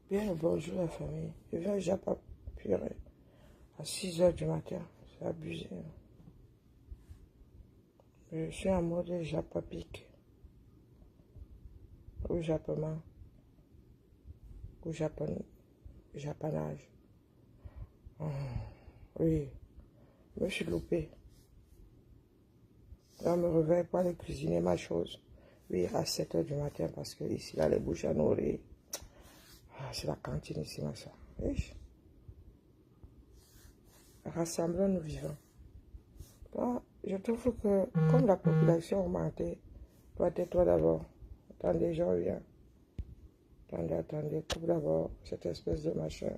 Bien le bonjour la famille. Je viens déjà pas purée à 6 heures du matin. C'est abusé. Je suis en mode japapique. Ou japonais. Ou japanage. Oui. Je me suis loupé. Là, on me réveille pour aller cuisiner ma chose. Oui, à 7 heures du matin parce que ici, là, les bouches à nourrir. C'est la cantine ici, ma soeur. Rassemblons-nous vivants. Bon, je trouve que comme la population a augmenté, toi tais-toi d'abord. Attendez, je reviens. Attendez, coupe d'abord cette espèce de machin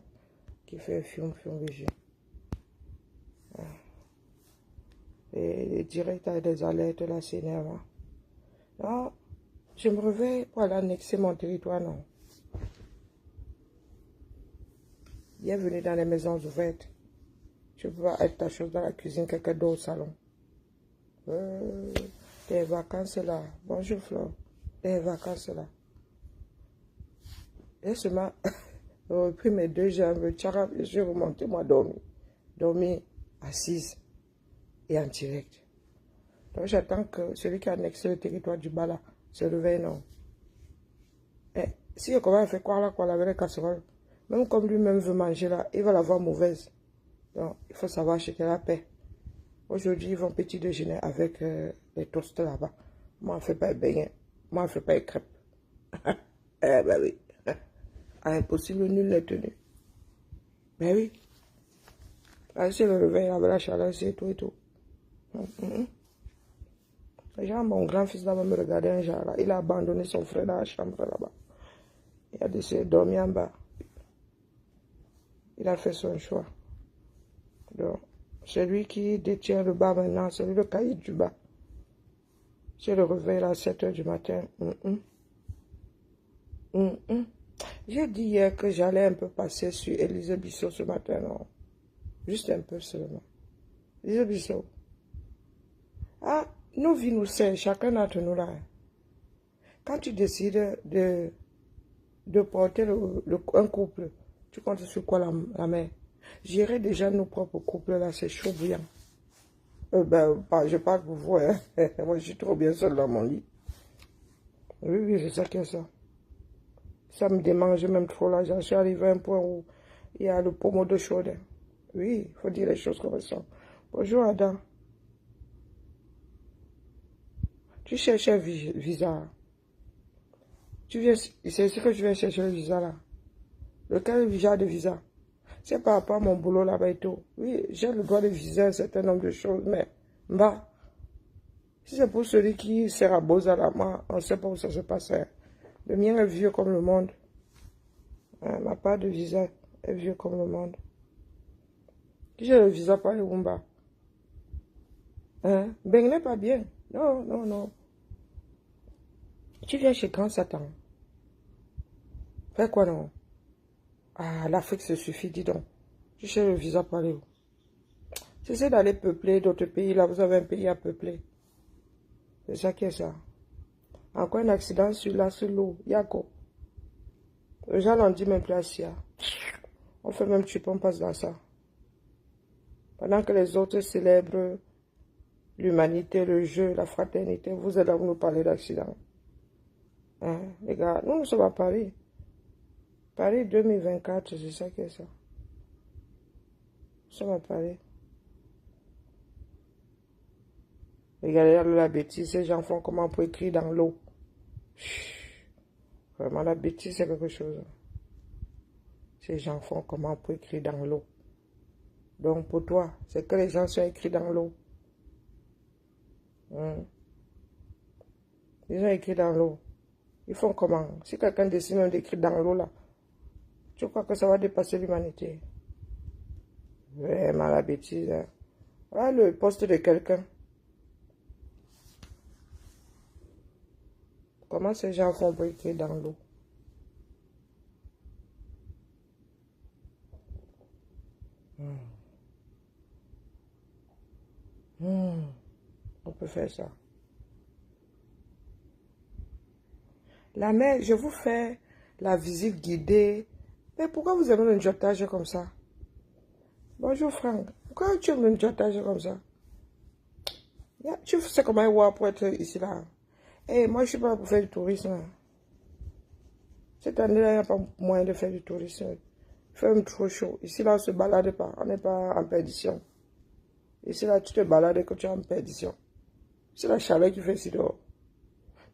qui fait fium vigie. Et les directs avec des alertes là, c'est énervant. Non, je me réveille pour aller annexer mon territoire, non. Bienvenue dans les maisons ouvertes. Tu peux pas être ta chose dans la cuisine, quelqu'un d'autre au salon. Des vacances là. Bonjour Flore. Des vacances là. Et seulement, j'ai repris mes deux jambes. Je suis remonté, moi, dormi assise et en direct. Donc j'attends que celui qui a annexé le territoire du bas là se réveille, non. Et si je commence à faire quoi là, avec les casseroles, même comme lui-même veut manger là, il va l'avoir mauvaise. Donc il faut savoir acheter la paix. Aujourd'hui, ils vont petit déjeuner avec les toasts là-bas. Moi, je ne fais pas les beignets. Moi, je ne fais pas les crêpes. Eh ben oui. Impossible, nul n'est tenu. Ben oui. Là, c'est le réveil avec la chaleur, c'est tout et tout. Genre, mon grand-fils là-bas me regardait un genre là. Il a abandonné son frère dans la chambre là-bas. Il a décidé de dormir en bas. Il a fait son choix. Donc, celui qui détient le bas maintenant, c'est lui le cahier du bas. C'est le réveil là, à 7 heures du matin. J'ai dit hier que j'allais un peu passer sur Élise Bissot ce matin, non. Juste un peu seulement. Élise Bissot. Ah, nos vies nous servent, chacun d'entre nous là. Quand tu décides de porter un couple, tu comptes sur quoi la mère? J'irai déjà nos propres couples là, c'est chaud bouillant. Je parle pour vous, hein. Moi je suis trop bien seul dans mon lit. Oui, c'est ça qui est ça. Ça me démange même trop là. J'en suis arrivé à un point où il y a le pommeau de chaude. Oui, il faut dire les choses comme ça. Bonjour Adam. Tu cherches un visa. C'est ce que je viens chercher le visa là. Lequel visa de visa? C'est par rapport à mon boulot là-bas et tout. Oui, j'ai le droit de viser un certain nombre de choses, mais si c'est pour celui qui sert à Boza là, moi, on ne sait pas où ça se passe. Le mien est vieux comme le monde. Ma part de visa est vieux comme le monde. Qui j'ai le visa par le Wumba? Ben n'est pas bien. Non. Tu viens chez Grand Satan. Fais quoi non? Ah, l'Afrique se suffit, dis donc. Tu cherches le visa par où? Cessez d'aller peupler d'autres pays. Là, vous avez un pays à peupler. C'est ça qui est ça. Encore un accident sur l'eau. Yako. Les gens n'en disent même plus à Sia. On fait même on passe dans ça. Pendant que les autres célèbrent l'humanité, le jeu, la fraternité, vous êtes là pour nous parler d'accident. Hein, les gars, nous sommes à Paris. Paris 2024, c'est ça qui est ça. Nous sommes à Paris. Regardez la bêtise, ces gens font comment pour écrire dans l'eau. Vraiment, la bêtise, c'est quelque chose. Ces gens font comment pour écrire dans l'eau. Donc, pour toi, c'est que les gens sont écrits dans l'eau. Ils ont écrit dans l'eau. Ils font comment? Si quelqu'un décide d'écrire dans l'eau, là, tu crois que ça va dépasser l'humanité? Vraiment, la bêtise. Hein. Voilà le poste de quelqu'un. Comment ces gens font pour écrire dans l'eau? On peut faire ça. La mère, je vous fais la visite guidée Mais pourquoi vous aimez le jotage comme ça? Bonjour Franck. Pourquoi tu aimes le jotage comme ça? Tu sais comment il va pour être ici là. Eh, moi je suis pas là pour faire du tourisme. Cette année-là, il n'y a pas moyen de faire du tourisme. Il fait même trop chaud. Ici là, on se balade pas. On n'est pas en perdition. Ici là, tu te balades que tu es en perdition. C'est la chaleur qui fait ici dehors.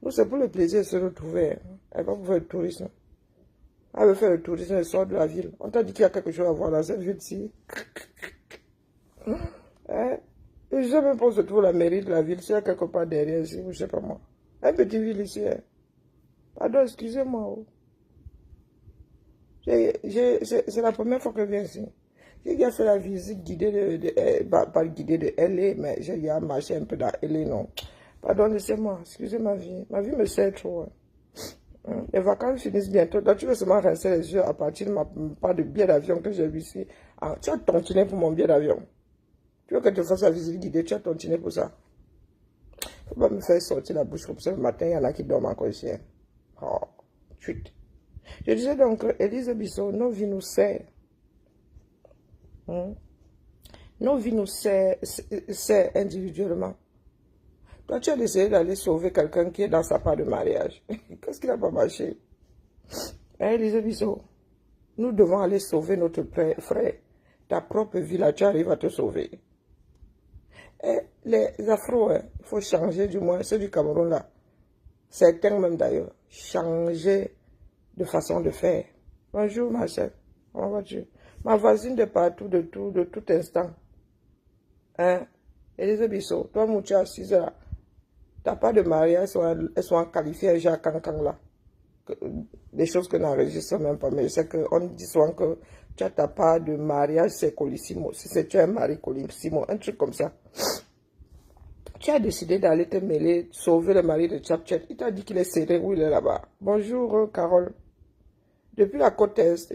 Nous, c'est pour le plaisir de se retrouver. Elle va pour faire le tourisme. Elle veut faire le tourisme, elle sort de la ville. On t'a dit qu'il y a quelque chose à voir dans cette ville-ci. Hein? Et je sais même pas où se trouve la mairie de la ville. S'il y a quelque part derrière ici, je sais pas moi. Un petit ville ici. Hein. Pardon, excusez-moi. Oh. C'est la première fois que je viens ici. J'ai déjà fait la visite guidée pas guidée de LA, mais j'ai déjà marché un peu dans LA, non. Pardon, laissez-moi, excusez ma vie. Ma vie me sert trop. Hein. Les vacances finissent bientôt. Donc, tu veux seulement rincer les yeux à partir de ma part de billet d'avion que j'ai vu ici. Ah, tu as tontiné pour mon billet d'avion. Tu veux que je te fasse la visite guidée, tu as tontiné pour ça. Faut pas me faire sortir la bouche comme ça le matin, il y en a qui dorment encore ici. Hein. Oh, chut. Je disais donc, Élise Bissot, nos vies nous serrent. Hein? Nos vies nous serrent individuellement. Toi, tu as essayé d'aller sauver quelqu'un qui est dans sa part de mariage. Qu'est-ce qui n'a pas marché? Hein, Élise Bissot, nous devons aller sauver notre frère. Ta propre vie, là, tu arrives à te sauver. Et les afros, il faut changer du moins, ceux du Cameroun, là. Certains même d'ailleurs, changer de façon de faire. Bonjour Marcel, comment vas-tu? Ma voisine de partout, de tout instant. Hein? Élise Bissot, toi, mon tu es assise là. T'as pas de mariage, elles sont qualifiées déjà cancan là. Des choses que n'enregistre même pas, mais je sais qu'on dit souvent que tu as ta part de mariage, c'est colissimo. Si c'est tu as un mari colissimo, un truc comme ça. Tu as décidé d'aller te mêler, sauver le mari de Chapchat. Il t'a dit qu'il est serré où il est là-bas. Bonjour Carole. Depuis la côte Est,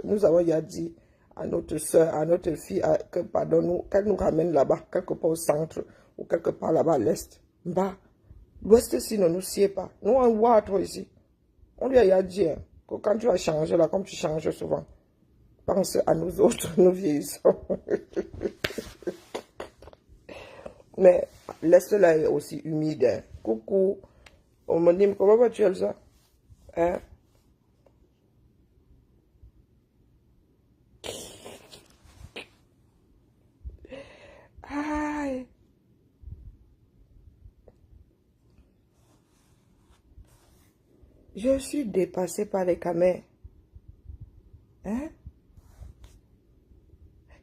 nous avons déjà dit à notre soeur, à notre fille, que pardon, qu'elle nous ramène là-bas, quelque part au centre, ou quelque part là-bas à l'Est. Bah, l'Ouest-ci ne nous sied pas. Nous, on voit trop ici. On lui a dit hein, que quand tu vas changer là, comme tu changes souvent, pense à nous autres, nous vieillissons. Mais l'Est là est aussi humide. Hein. Coucou. On me dit, comment vas-tu, Elsa? Hein? Aïe. Je suis dépassée par les camés. Hein?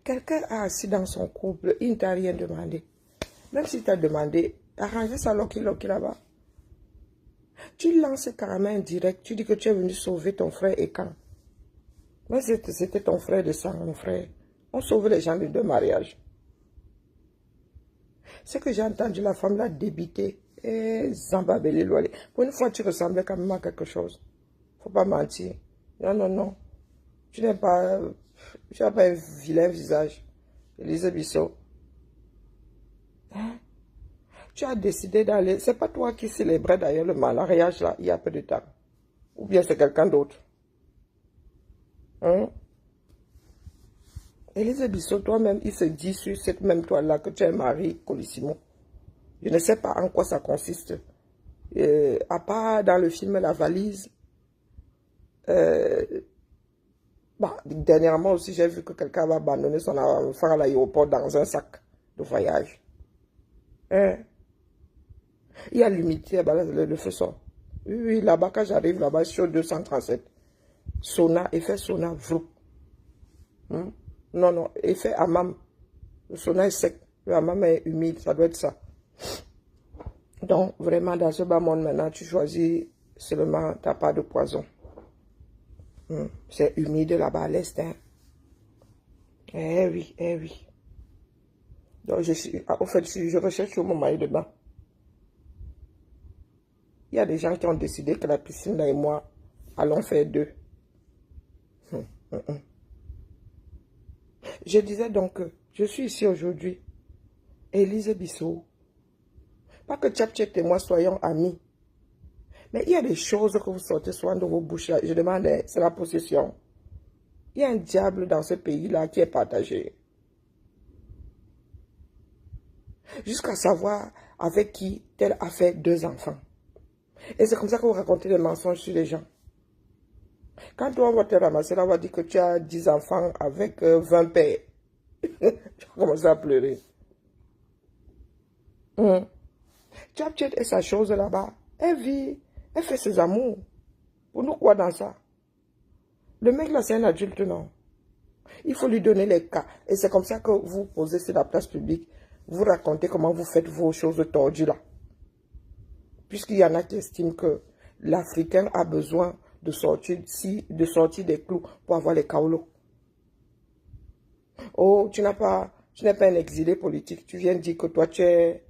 Quelqu'un a assis dans son couple, il ne t'a rien demandé. Même si t'a demandé, arrangez ça loki là-bas. Tu lances carrément indirect, tu dis que tu es venu sauver ton frère et quand? Moi, c'était ton frère de sang, mon frère. On sauve les gens de deux mariages. C'est que j'ai entendu la femme là débiter. Et Zambabeli Loale. Pour une fois, tu ressemblais quand même à quelque chose. Faut pas mentir. Non, non, non. Tu n'as pas un vilain visage. Élise Bissot. Hein? Tu as décidé d'aller. C'est pas toi qui célébrais d'ailleurs le mariage là, il y a peu de temps. Ou bien c'est quelqu'un d'autre. Hein? Élise Bissot, toi-même, il se dit sur cette même toile-là que tu es mari colissimo. Je ne sais pas en quoi ça consiste. À part dans le film La Valise. Bah, dernièrement aussi, j'ai vu que quelqu'un va abandonner son enfant à l'aéroport dans un sac de voyage. Hein? Il y a limité, bah, le feu sort. Oui, oui, là-bas, quand j'arrive là-bas, sur 237. Sona, effet Sona, vrou. Hmm? Non, non, effet Amam. Le Sona est sec, le Amam est humide, ça doit être ça. Donc, vraiment, dans ce bas monde, maintenant, tu choisis seulement ta part de poison. C'est humide là-bas à l'est. Hein? Eh oui, eh oui. Donc, au fait, je recherche mon mari dedans. Il y a des gens qui ont décidé que la piscine là et moi allons faire deux. Je disais donc que je suis ici aujourd'hui. Élise Bissot. Pas que Tchapchet et moi soyons amis. Mais il y a des choses que vous sortez souvent de vos bouches là. Je demande, c'est la possession. Il y a un diable dans ce pays-là qui est partagé. Jusqu'à savoir avec qui tel a fait 2 enfants. Et c'est comme ça que vous racontez des mensonges sur les gens. Quand toi, on va te ramasser, là, on va dire que tu as 10 enfants avec 20 pères. Tu vas commencer à pleurer. Tchap est sa chose là-bas. Elle vit, elle fait ses amours. Pour nous, quoi dans ça? Le mec là, c'est un adulte, non? Il faut lui donner les cas. Et c'est comme ça que vous posez sur la place publique. Vous racontez comment vous faites vos choses tordues là. Puisqu'il y en a qui estiment que l'Africain a besoin de sortir des clous pour avoir les kaolos. Oh, tu n'es pas un exilé politique. Tu viens dire que toi, tu es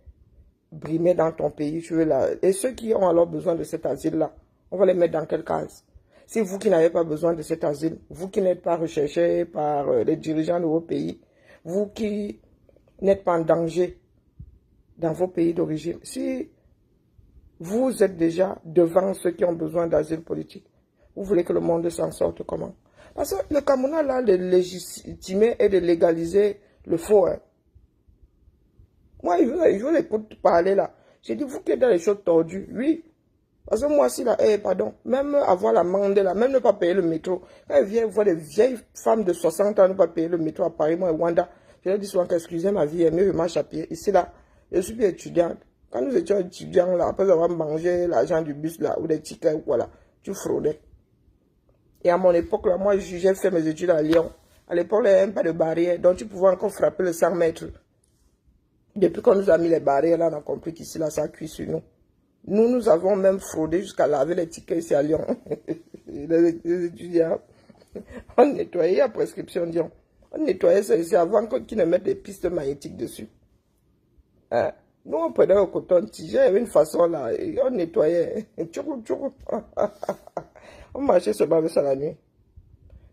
brimé dans ton pays. Tu veux là. Et ceux qui ont alors besoin de cet asile-là, on va les mettre dans quelle case? C'est vous qui n'avez pas besoin de cet asile, vous qui n'êtes pas recherché par les dirigeants de vos pays, vous qui n'êtes pas en danger dans vos pays d'origine, si vous êtes déjà devant ceux qui ont besoin d'asile politique, vous voulez que le monde s'en sorte comment? Parce que le Cameroun a là de légitimer et de légaliser le faux. Hein. Moi, je vous écoute parler là. J'ai dit, vous qui êtes dans les choses tordues, oui. Parce que moi, si là, pardon, même avoir la mande là, même ne pas payer le métro. Quand elle vient voir des vieilles femmes de 60 ans ne pas payer le métro à Paris, moi, et Wanda, je leur dis souvent qu'excusez ma vie, mieux je marche à pied. Ici là, je suis plus étudiante. Quand nous étions étudiants là, après avoir mangé l'argent du bus là, ou des tickets, voilà, tu fraudais. Et à mon époque là, moi, j'ai fait mes études à Lyon. À l'époque, il n'y avait même pas de barrière, donc tu pouvais encore frapper le 100 mètres. Depuis qu'on nous a mis les barrières là, on a compris qu'ici là, ça cuit sur nous. Nous avons même fraudé jusqu'à laver les tickets ici à Lyon. les étudiants, on nettoyait la prescription Lyon. On nettoyait ça ici avant qu'ils ne mettent des pistes magnétiques dessus. Hein? Nous, on prenait le coton-tige, il y avait une façon là, et on nettoyait. On marchait seulement avec ça la nuit.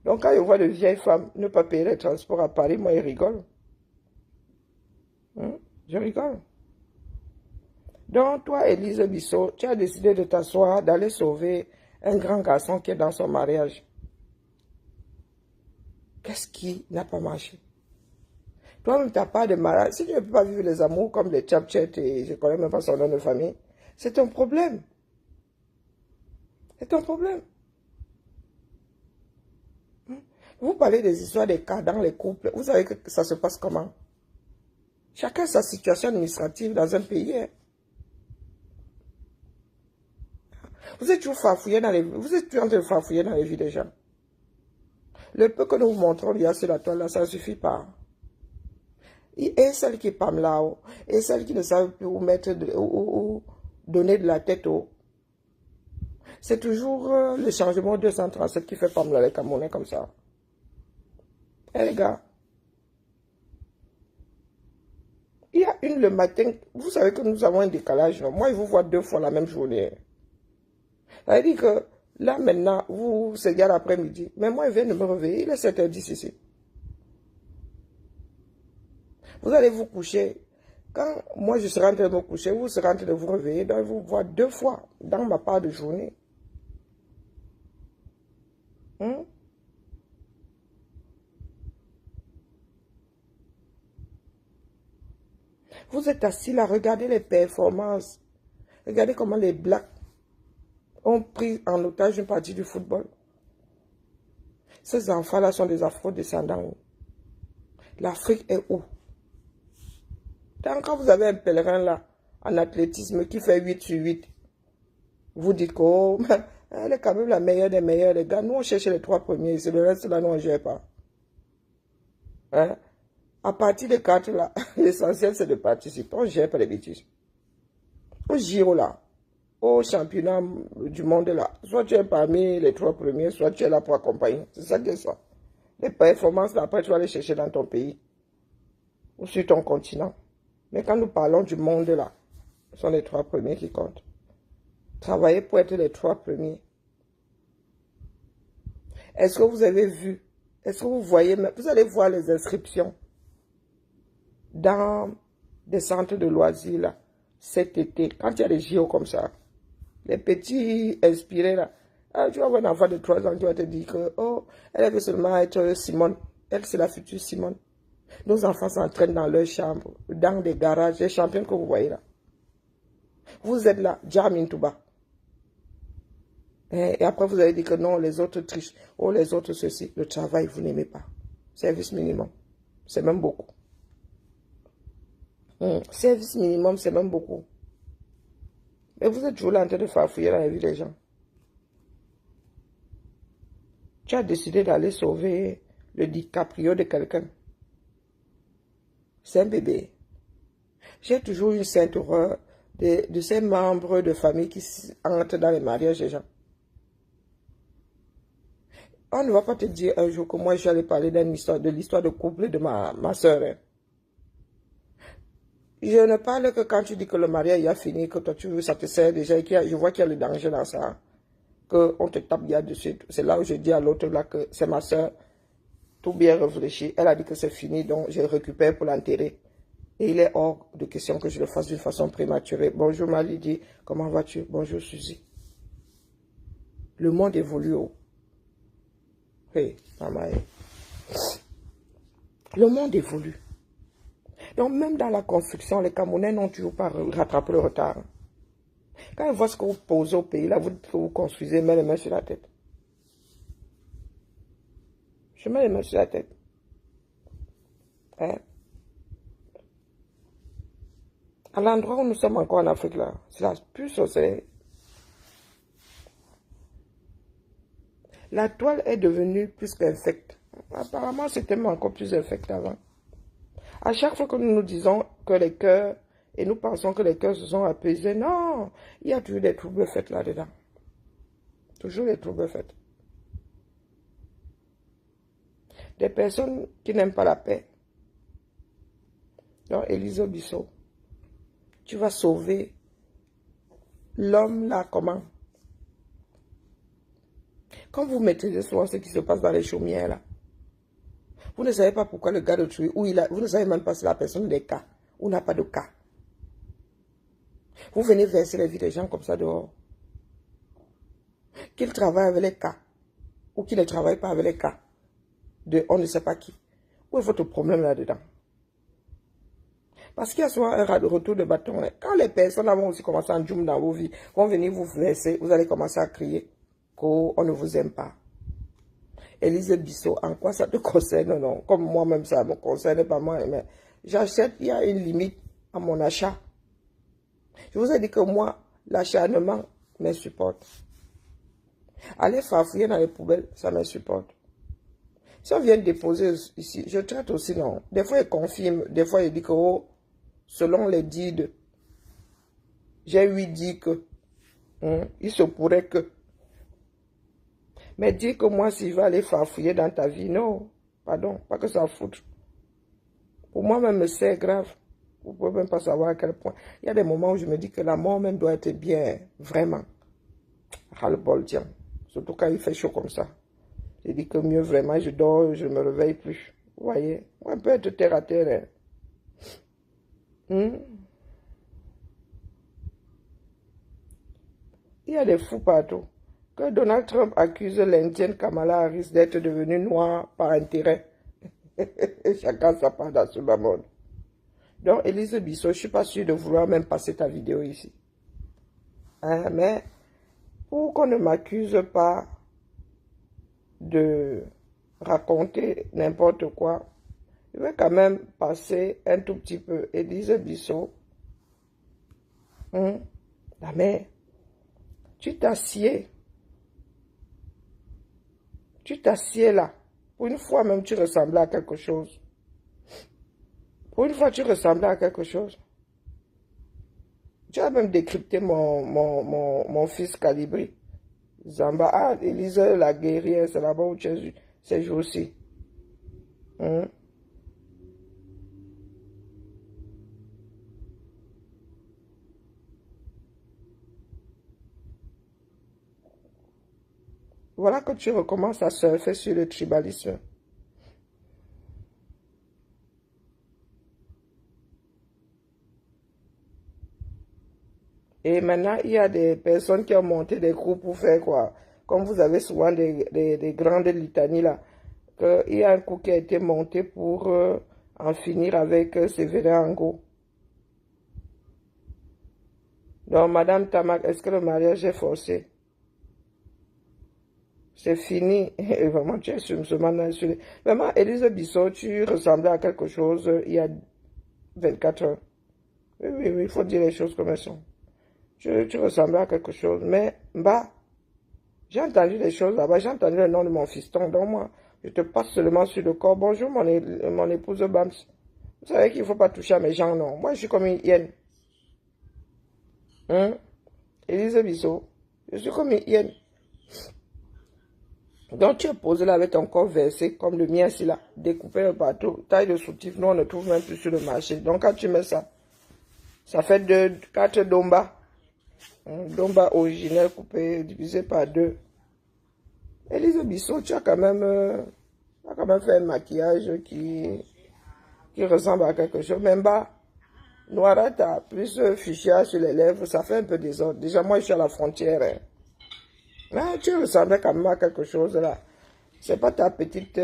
Donc, quand je vois de vieilles femmes ne pas payer les transports à Paris, moi, ils rigolent. Je rigole. Donc, toi, Élise Bissot, tu as décidé de t'asseoir, d'aller sauver un grand garçon qui est dans son mariage. Qu'est-ce qui n'a pas marché? Toi-même, tu n'as pas de mariage. Si tu ne peux pas vivre les amours comme les Tchap-Tchet et je ne connais même pas son nom de famille, c'est un problème. C'est un problème. Vous parlez des histoires des cas dans les couples. Vous savez que ça se passe comment? Chacun sa situation administrative dans un pays. Hein. Vous êtes toujours farfouillé dans les vies. Vous êtes toujours en train de farfouiller dans les vies des gens. Le peu que nous vous montrons il y a sur la toile là, ça ne suffit pas. Et celles qui parlent là-haut, et celles qui ne savent plus où mettre, où donner de la tête haut. C'est toujours le changement 237 qui fait parler les Camerounais comme ça. Eh les gars, il y a une le matin, vous savez que nous avons un décalage, non? Moi, je vous vois 2 fois la même journée. Ça veut dire que là, maintenant, c'est bien l'après-midi. Mais moi, je viens de me réveiller, il est 7h10 ici. Vous allez vous coucher. Quand moi, je serai en train de me coucher, vous serez en train de vous réveiller. Donc, je vous vois 2 fois dans ma part de journée. Vous êtes assis là, regardez les performances. Regardez comment les Blacks ont pris en otage une partie du football. Ces enfants-là sont des afro-descendants. L'Afrique est où? Quand vous avez un pèlerin là, en athlétisme, qui fait 8 sur 8, vous dites que, oh, elle est quand même la meilleure des meilleurs, les gars. Nous, on cherche les 3 premiers, c'est le reste là, nous, on ne gère pas. Hein? À partir de 4 là, l'essentiel, c'est de participer. On ne gère pas les bêtises. Au Giro là, au championnat du monde là, soit tu es parmi les 3 premiers, soit tu es là pour accompagner. C'est ça que ça. Les performances là, après, tu vas aller chercher dans ton pays ou sur ton continent. Mais quand nous parlons du monde là, ce sont les 3 premiers qui comptent. Travaillez pour être les 3 premiers. Est-ce que vous avez vu, est-ce que vous voyez, vous allez voir les inscriptions dans des centres de loisirs là, cet été, quand il y a des JO comme ça, les petits inspirés là, Ah, tu vas avoir un enfant de 3 ans qui va te dire que, oh, elle veut seulement être Simone. Elle, c'est la future Simone. Nos enfants s'entraînent dans leur chambre, dans des garages, les champions que vous voyez là. Vous êtes là, Jamin Touba. Et après, vous allez dire que non, les autres trichent. Oh, les autres ceci. Le travail, vous n'aimez pas. Service minimum. C'est même beaucoup. Service minimum, c'est même beaucoup. Et vous êtes toujours là en train de farfouiller dans la vie des gens. Tu as décidé d'aller sauver le DiCaprio de quelqu'un. C'est un bébé. J'ai toujours une sainte horreur de ces membres de famille qui entrent dans les mariages des gens. On ne va pas te dire un jour que moi j'allais parler de l'histoire de couple de ma soeur. Hein. Je ne parle que quand tu dis que le mariage a fini, que toi tu veux satisfaire déjà et je vois qu'il y a le danger dans ça. Qu'on te tape bien dessus. C'est là où je dis à l'autre là que c'est ma soeur, tout bien réfléchi. Elle a dit que c'est fini, donc je récupère pour l'enterrer. Et il est hors de question que je le fasse d'une façon prématurée. Bonjour Malidi, comment vas-tu? Bonjour Suzy. Le monde évolue. Oh. Hey, maman. Le monde évolue. Donc même dans la construction, les Camerounais n'ont toujours pas rattrapé le retard. Quand ils voient ce que vous posez au pays, là, vous construisez, mettez les mains sur la tête. Je mets les mains sur la tête. Hein? À l'endroit où nous sommes encore en Afrique, là, c'est la puce, c'est... La toile est devenue plus qu'infecte. Apparemment, c'était même encore plus infecte avant. À chaque fois que nous nous disons que les cœurs, et nous pensons que les cœurs se sont apaisés, non, il y a toujours des troubles faits là-dedans. Toujours des troubles faits. Des personnes qui n'aiment pas la paix. Donc, Élise Bissot, tu vas sauver l'homme là, comment? Quand vous maîtrisez souvent ce qui se passe dans les chaumières là, vous ne savez pas pourquoi le gars de tuer, vous ne savez même pas si la personne a des cas, ou n'a pas de cas. Vous venez verser la vie des gens comme ça dehors. Qu'ils travaillent avec les cas, ou qu'ils ne travaillent pas avec les cas, de on ne sait pas qui. Où est votre problème là-dedans? Parce qu'il y a souvent un retour de bâton. Quand les personnes vont aussi commencer à joum dans vos vies, vont venir vous verser, vous allez commencer à crier qu'on ne vous aime pas. Élise Bissot, en quoi ça te concerne? Non, comme moi-même, ça ne me concerne pas moi. Mais j'achète, il y a une limite à mon achat. Je vous ai dit que moi, l'acharnement m'insupporte. Aller farfouiller dans les poubelles, ça m'insupporte. Si on vient déposer ici, je traite aussi, non. Des fois, il confirme, des fois, il dit que, oh, selon les dits, j'ai lui dit que, il se pourrait que. Mais dire que moi, s'il va aller farfouiller dans ta vie, non, pardon, pas que ça foute. Pour moi, même, c'est grave. Vous ne pouvez même pas savoir à quel point. Il y a des moments où je me dis que la mort même doit être bien, vraiment. Ras-le-bol, tiens. Surtout quand il fait chaud comme ça. Je dis que mieux vraiment, je dors, je ne me réveille plus. Vous voyez, on peut être terre à terre. Hein? Il y a des fous partout. Que Donald Trump accuse l'Indienne Kamala Harris d'être devenue noire par intérêt. Chacun sa part dans ce bas monde. Donc, Élise Bissot, je ne suis pas sûre de vouloir même passer ta vidéo ici. Hein, mais, pour qu'on ne m'accuse pas de raconter n'importe quoi, je vais quand même passer un tout petit peu. Élise Bissot, la mère, tu t'assieds. Tu t'assieds là. Pour une fois même, tu ressemblais à quelque chose. Pour une fois, tu ressemblais à quelque chose. Tu as même décrypté mon fils Calibri. Zamba, ah, Élise la guerrière, c'est là-bas où tu es ces jours-ci. Voilà que tu recommences à surfer sur le tribalisme. Et maintenant, il y a des personnes qui ont monté des groupes pour faire quoi? comme vous avez souvent des grandes litanies là, qu'il y a un coup qui a été monté pour en finir avec Sévérin Angot. Donc, Madame Tamak, est-ce que le mariage est forcé? C'est fini. Et vraiment, tu es insulté. Vraiment, Élise Bissot, tu ressemblais à quelque chose il y a 24 heures. Oui, oui, oui, il faut dire les choses comme elles sont. Tu ressemblais à quelque chose. Mais, bah, j'ai entendu des choses là-bas. J'ai entendu le nom de mon fiston. Donc, moi, je te passe seulement sur le corps. Bonjour, mon épouse Bams. Vous savez qu'il ne faut pas toucher à mes gens, non. Moi, je suis comme une hyène. Élise Bissot, je suis comme une hyène. Donc, tu es posé là avec ton corps versé, comme le mien, ici là, découpé partout, taille de soutif, nous on ne trouve même plus sur le marché. Donc, quand tu mets ça, ça fait 4 domba. Domba originel coupé, divisé par 2. Élise Bissot, tu as quand même fait un maquillage qui ressemble à quelque chose. Même bas, noirata, plus fuchsia sur les lèvres, ça fait un peu désordre. Déjà, moi, je suis à la frontière. Ah, tu ressemblais quand même à quelque chose là. C'est pas ta petite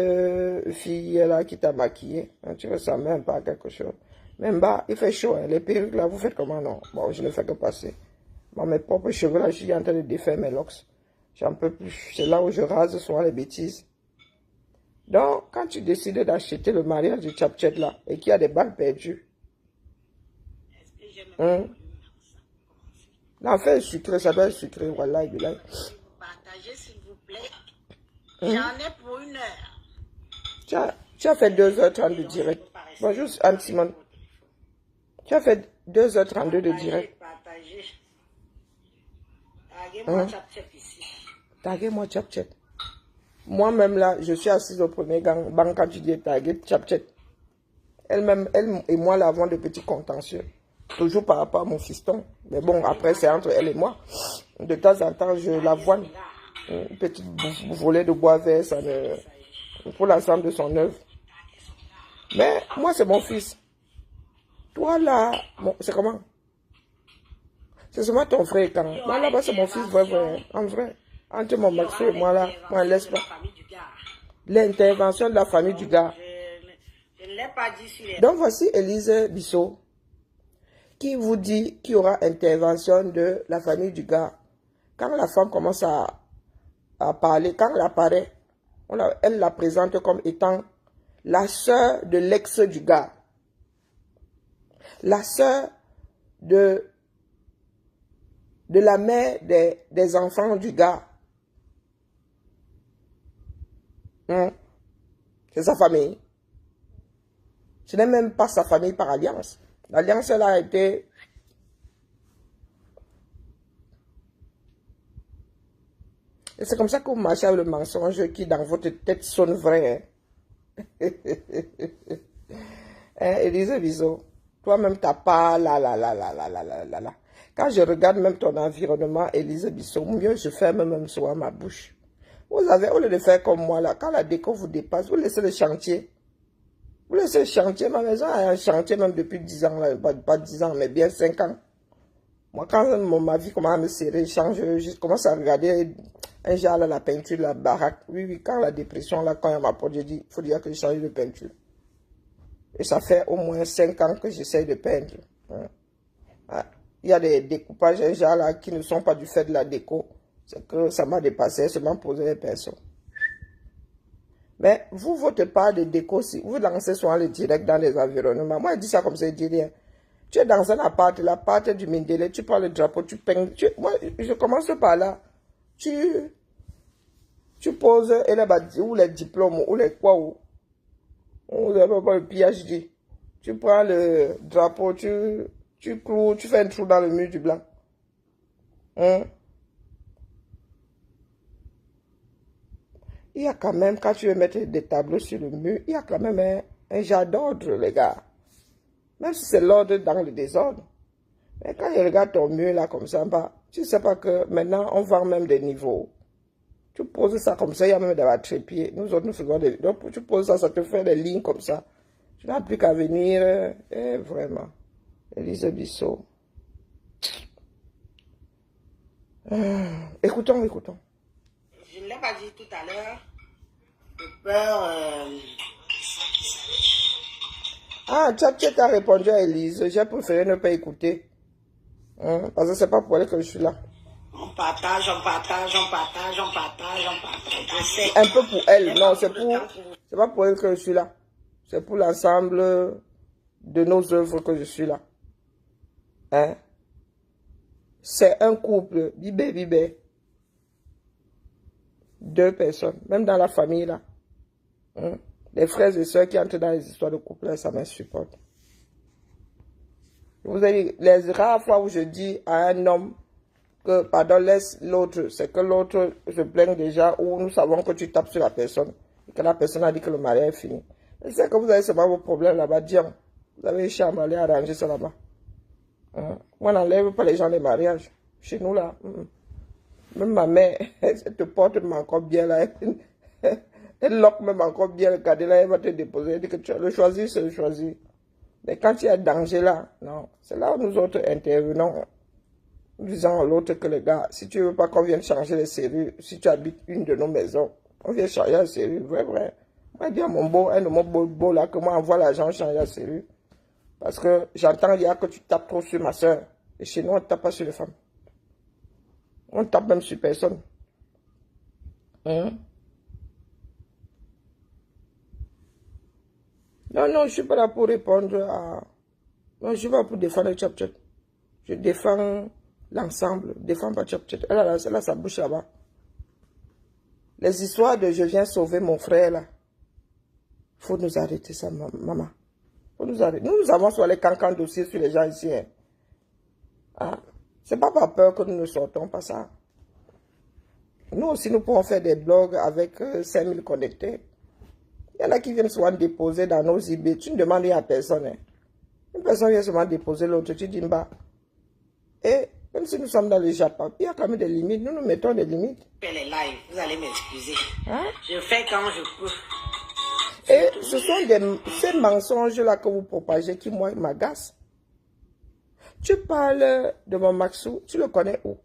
fille là qui t'a maquillée. Hein, tu ressemblais un peu à quelque chose. Même bas, il fait chaud. Hein, les perruques là, vous faites comment? Non. Bon, je ne fais que passer. Bon, mes propres cheveux là, je suis en train de défaire mes locks. J'en peux plus. C'est là où je rase souvent les bêtises. Donc, quand tu décides d'acheter le mariage de Chapchet là, et qu'il y a des balles perdues, non, fais sucré, ça doit être sucré, voilà, il est Partagez s'il vous plaît. J'en ai pour 1 heure. Tu as fait 2h30 de direct. Bonjour Anne-Simone. Tu as fait 2h32 de direct. Partagez. Taguez-moi Chapchet ici. Taguez-moi Chapchet. Moi-même là, je suis assise au premier banc quand tu dis taguer Chapchet. Elle-même, elle et moi là avons de petits contentieux. Toujours par rapport à mon fiston. Mais bon, après c'est entre elle et moi. De temps en temps, je l'avoine. Une petite volée de bois vert, ça pour l'ensemble de son œuvre. Mais moi, c'est mon fils. Toi, là, c'est comment? C'est seulement ton frère quand. Moi, là-bas, c'est mon fils, vrai. En vrai. Entre mon Maxo et moi, là, moi, laisse pas. L'intervention de la famille du gars. Je ne l'ai pas dit sur les... Donc, voici Élise Bissot, qui vous dit qu'il y aura intervention de la famille du gars. Quand la femme commence à parler, quand elle apparaît, elle la présente comme étant la sœur de l'ex du gars. La sœur de la mère des enfants du gars. C'est sa famille. Ce n'est même pas sa famille par alliance. L'alliance, elle a été... Et c'est comme ça que vous marchez avec le mensonge qui, dans votre tête, sonne vrai. Élise Bissot, toi-même, t'as pas là. Quand je regarde même ton environnement, Élise Bissot, mieux je ferme même souvent ma bouche. Vous avez, au lieu de faire comme moi là, quand la déco vous dépasse, vous laissez le chantier. Vous laissez le chantier, ma maison a un chantier même depuis 10 ans, là, pas 10 ans, mais bien 5 ans. Moi, quand ma vie commence à me serrer, je commence à regarder un genre là, la peinture, la baraque. Oui, quand la dépression, là, quand elle m'apporte, je dis, il faut dire que je change de peinture. Et ça fait au moins 5 ans que j'essaie de peindre. Il y a des découpages, un genre là, qui ne sont pas du fait de la déco. C'est que ça m'a dépassé, seulement poser les pinceaux. Mais vous, votre part de déco, si vous lancez souvent le direct dans les environnements. Moi, je dis ça comme ça, je dis rien. Tu es dans un appart du Mindélé, tu prends le drapeau, tu peignes. Moi, je commence par là. Tu poses ou les diplômes, ou les quoi, ou le PhD. Tu prends le drapeau, tu cloues, tu fais un trou dans le mur du blanc. Il y a quand même, quand tu veux mettre des tableaux sur le mur, il y a quand même un genre d'ordre, les gars. Même si c'est l'ordre dans le désordre. Mais quand il regarde ton mur là comme ça, bah, tu ne sais pas que maintenant on vend même des niveaux. Tu poses ça comme ça, il y a même des trépieds. Nous autres, nous faisons des... Donc tu poses ça, ça te fait des lignes comme ça. Tu n'as plus qu'à venir. Vraiment. Élise Bissot. Écoutons. n'ai pas dit tout à l'heure. J'ai peur. Ah, tu as répondu à Elise. J'ai préféré ne pas écouter. Parce que c'est pas pour elle que je suis là. On partage, on partage, on partage, on partage, on partage. Je sais. Un peu pour elle. Non, c'est pas pour elle que je suis là. C'est pour l'ensemble de nos œuvres que je suis là. Hein? C'est un couple. Bibé, bibé. 2 personnes. Même dans la famille, là. Les frères et sœurs qui entrent dans les histoires de couple, là, ça m'insupporte. Vous avez les rares fois où je dis à un homme que, pardon, laisse l'autre, c'est que l'autre se plaigne déjà, ou nous savons que tu tapes sur la personne, et que la personne a dit que le mariage est fini. C'est que vous avez seulement vos problèmes là-bas, Dieu. Vous avez une chambre, allez arranger ça là-bas. Moi, on n'enlève pas les gens des mariages. Chez nous, là, même ma mère, elle te porte même encore bien, là. Elle loque même encore bien le cadet, là, elle va te déposer. Elle dit que tu as le choisi, c'est le choisi. Mais quand il y a danger là, non. C'est là où nous autres intervenons. Nous disons à l'autre que les gars, si tu veux pas qu'on vienne changer les serrures, si tu habites une de nos maisons, on vient changer la serrure, vrai. Moi, je dis à mon beau, un de mon beau là, que moi envoie l'argent changer la serrure. Parce que j'entends hier que tu tapes trop sur ma soeur. Et chez nous, on ne tape pas sur les femmes. On tape même sur personne. Non, je ne suis pas là pour répondre à... Non, je ne suis pas là pour défendre le Tchap-Tchap. Je défends l'ensemble, je ne défends pas Tchap-Tchap. Elle a sa bouche là-bas. Les histoires de « je viens sauver mon frère » là. Il faut nous arrêter ça, maman. Faut nous arrêter. Nous avons sur les cancans dossiers sur les gens ici. C'est pas par peur que nous ne sortons pas ça. Nous aussi, nous pouvons faire des blogs avec 5000 connectés. Il y en a qui viennent souvent déposer dans nos eBay. Tu ne demandes rien à personne. Une personne vient souvent déposer l'autre. Tu dis, bah. Et même si nous sommes dans le Japon, il y a quand même des limites. Nous mettons des limites. Je fais les lives, vous allez m'excuser. Je fais quand je peux. Et ce sont ces mensonges-là que vous propagez qui, moi, m'agacent. Tu parles de mon Maxou, tu le connais où?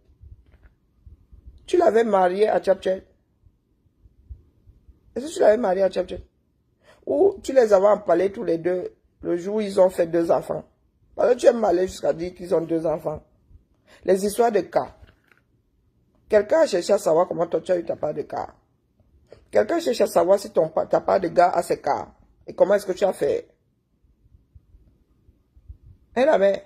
Tu l'avais marié à Tchap-Tchap. Est-ce que tu l'avais marié à Tchap-Tchap? Ou tu les avais empalés tous les deux le jour où ils ont fait 2 enfants? Parce que tu es malé jusqu'à dire qu'ils ont 2 enfants. Les histoires de cas. Quelqu'un a cherché à savoir comment toi tu as eu ta part de cas. Quelqu'un cherche à savoir si ta part de gars a ses cas. Et comment est-ce que tu as fait? Hein, la mère?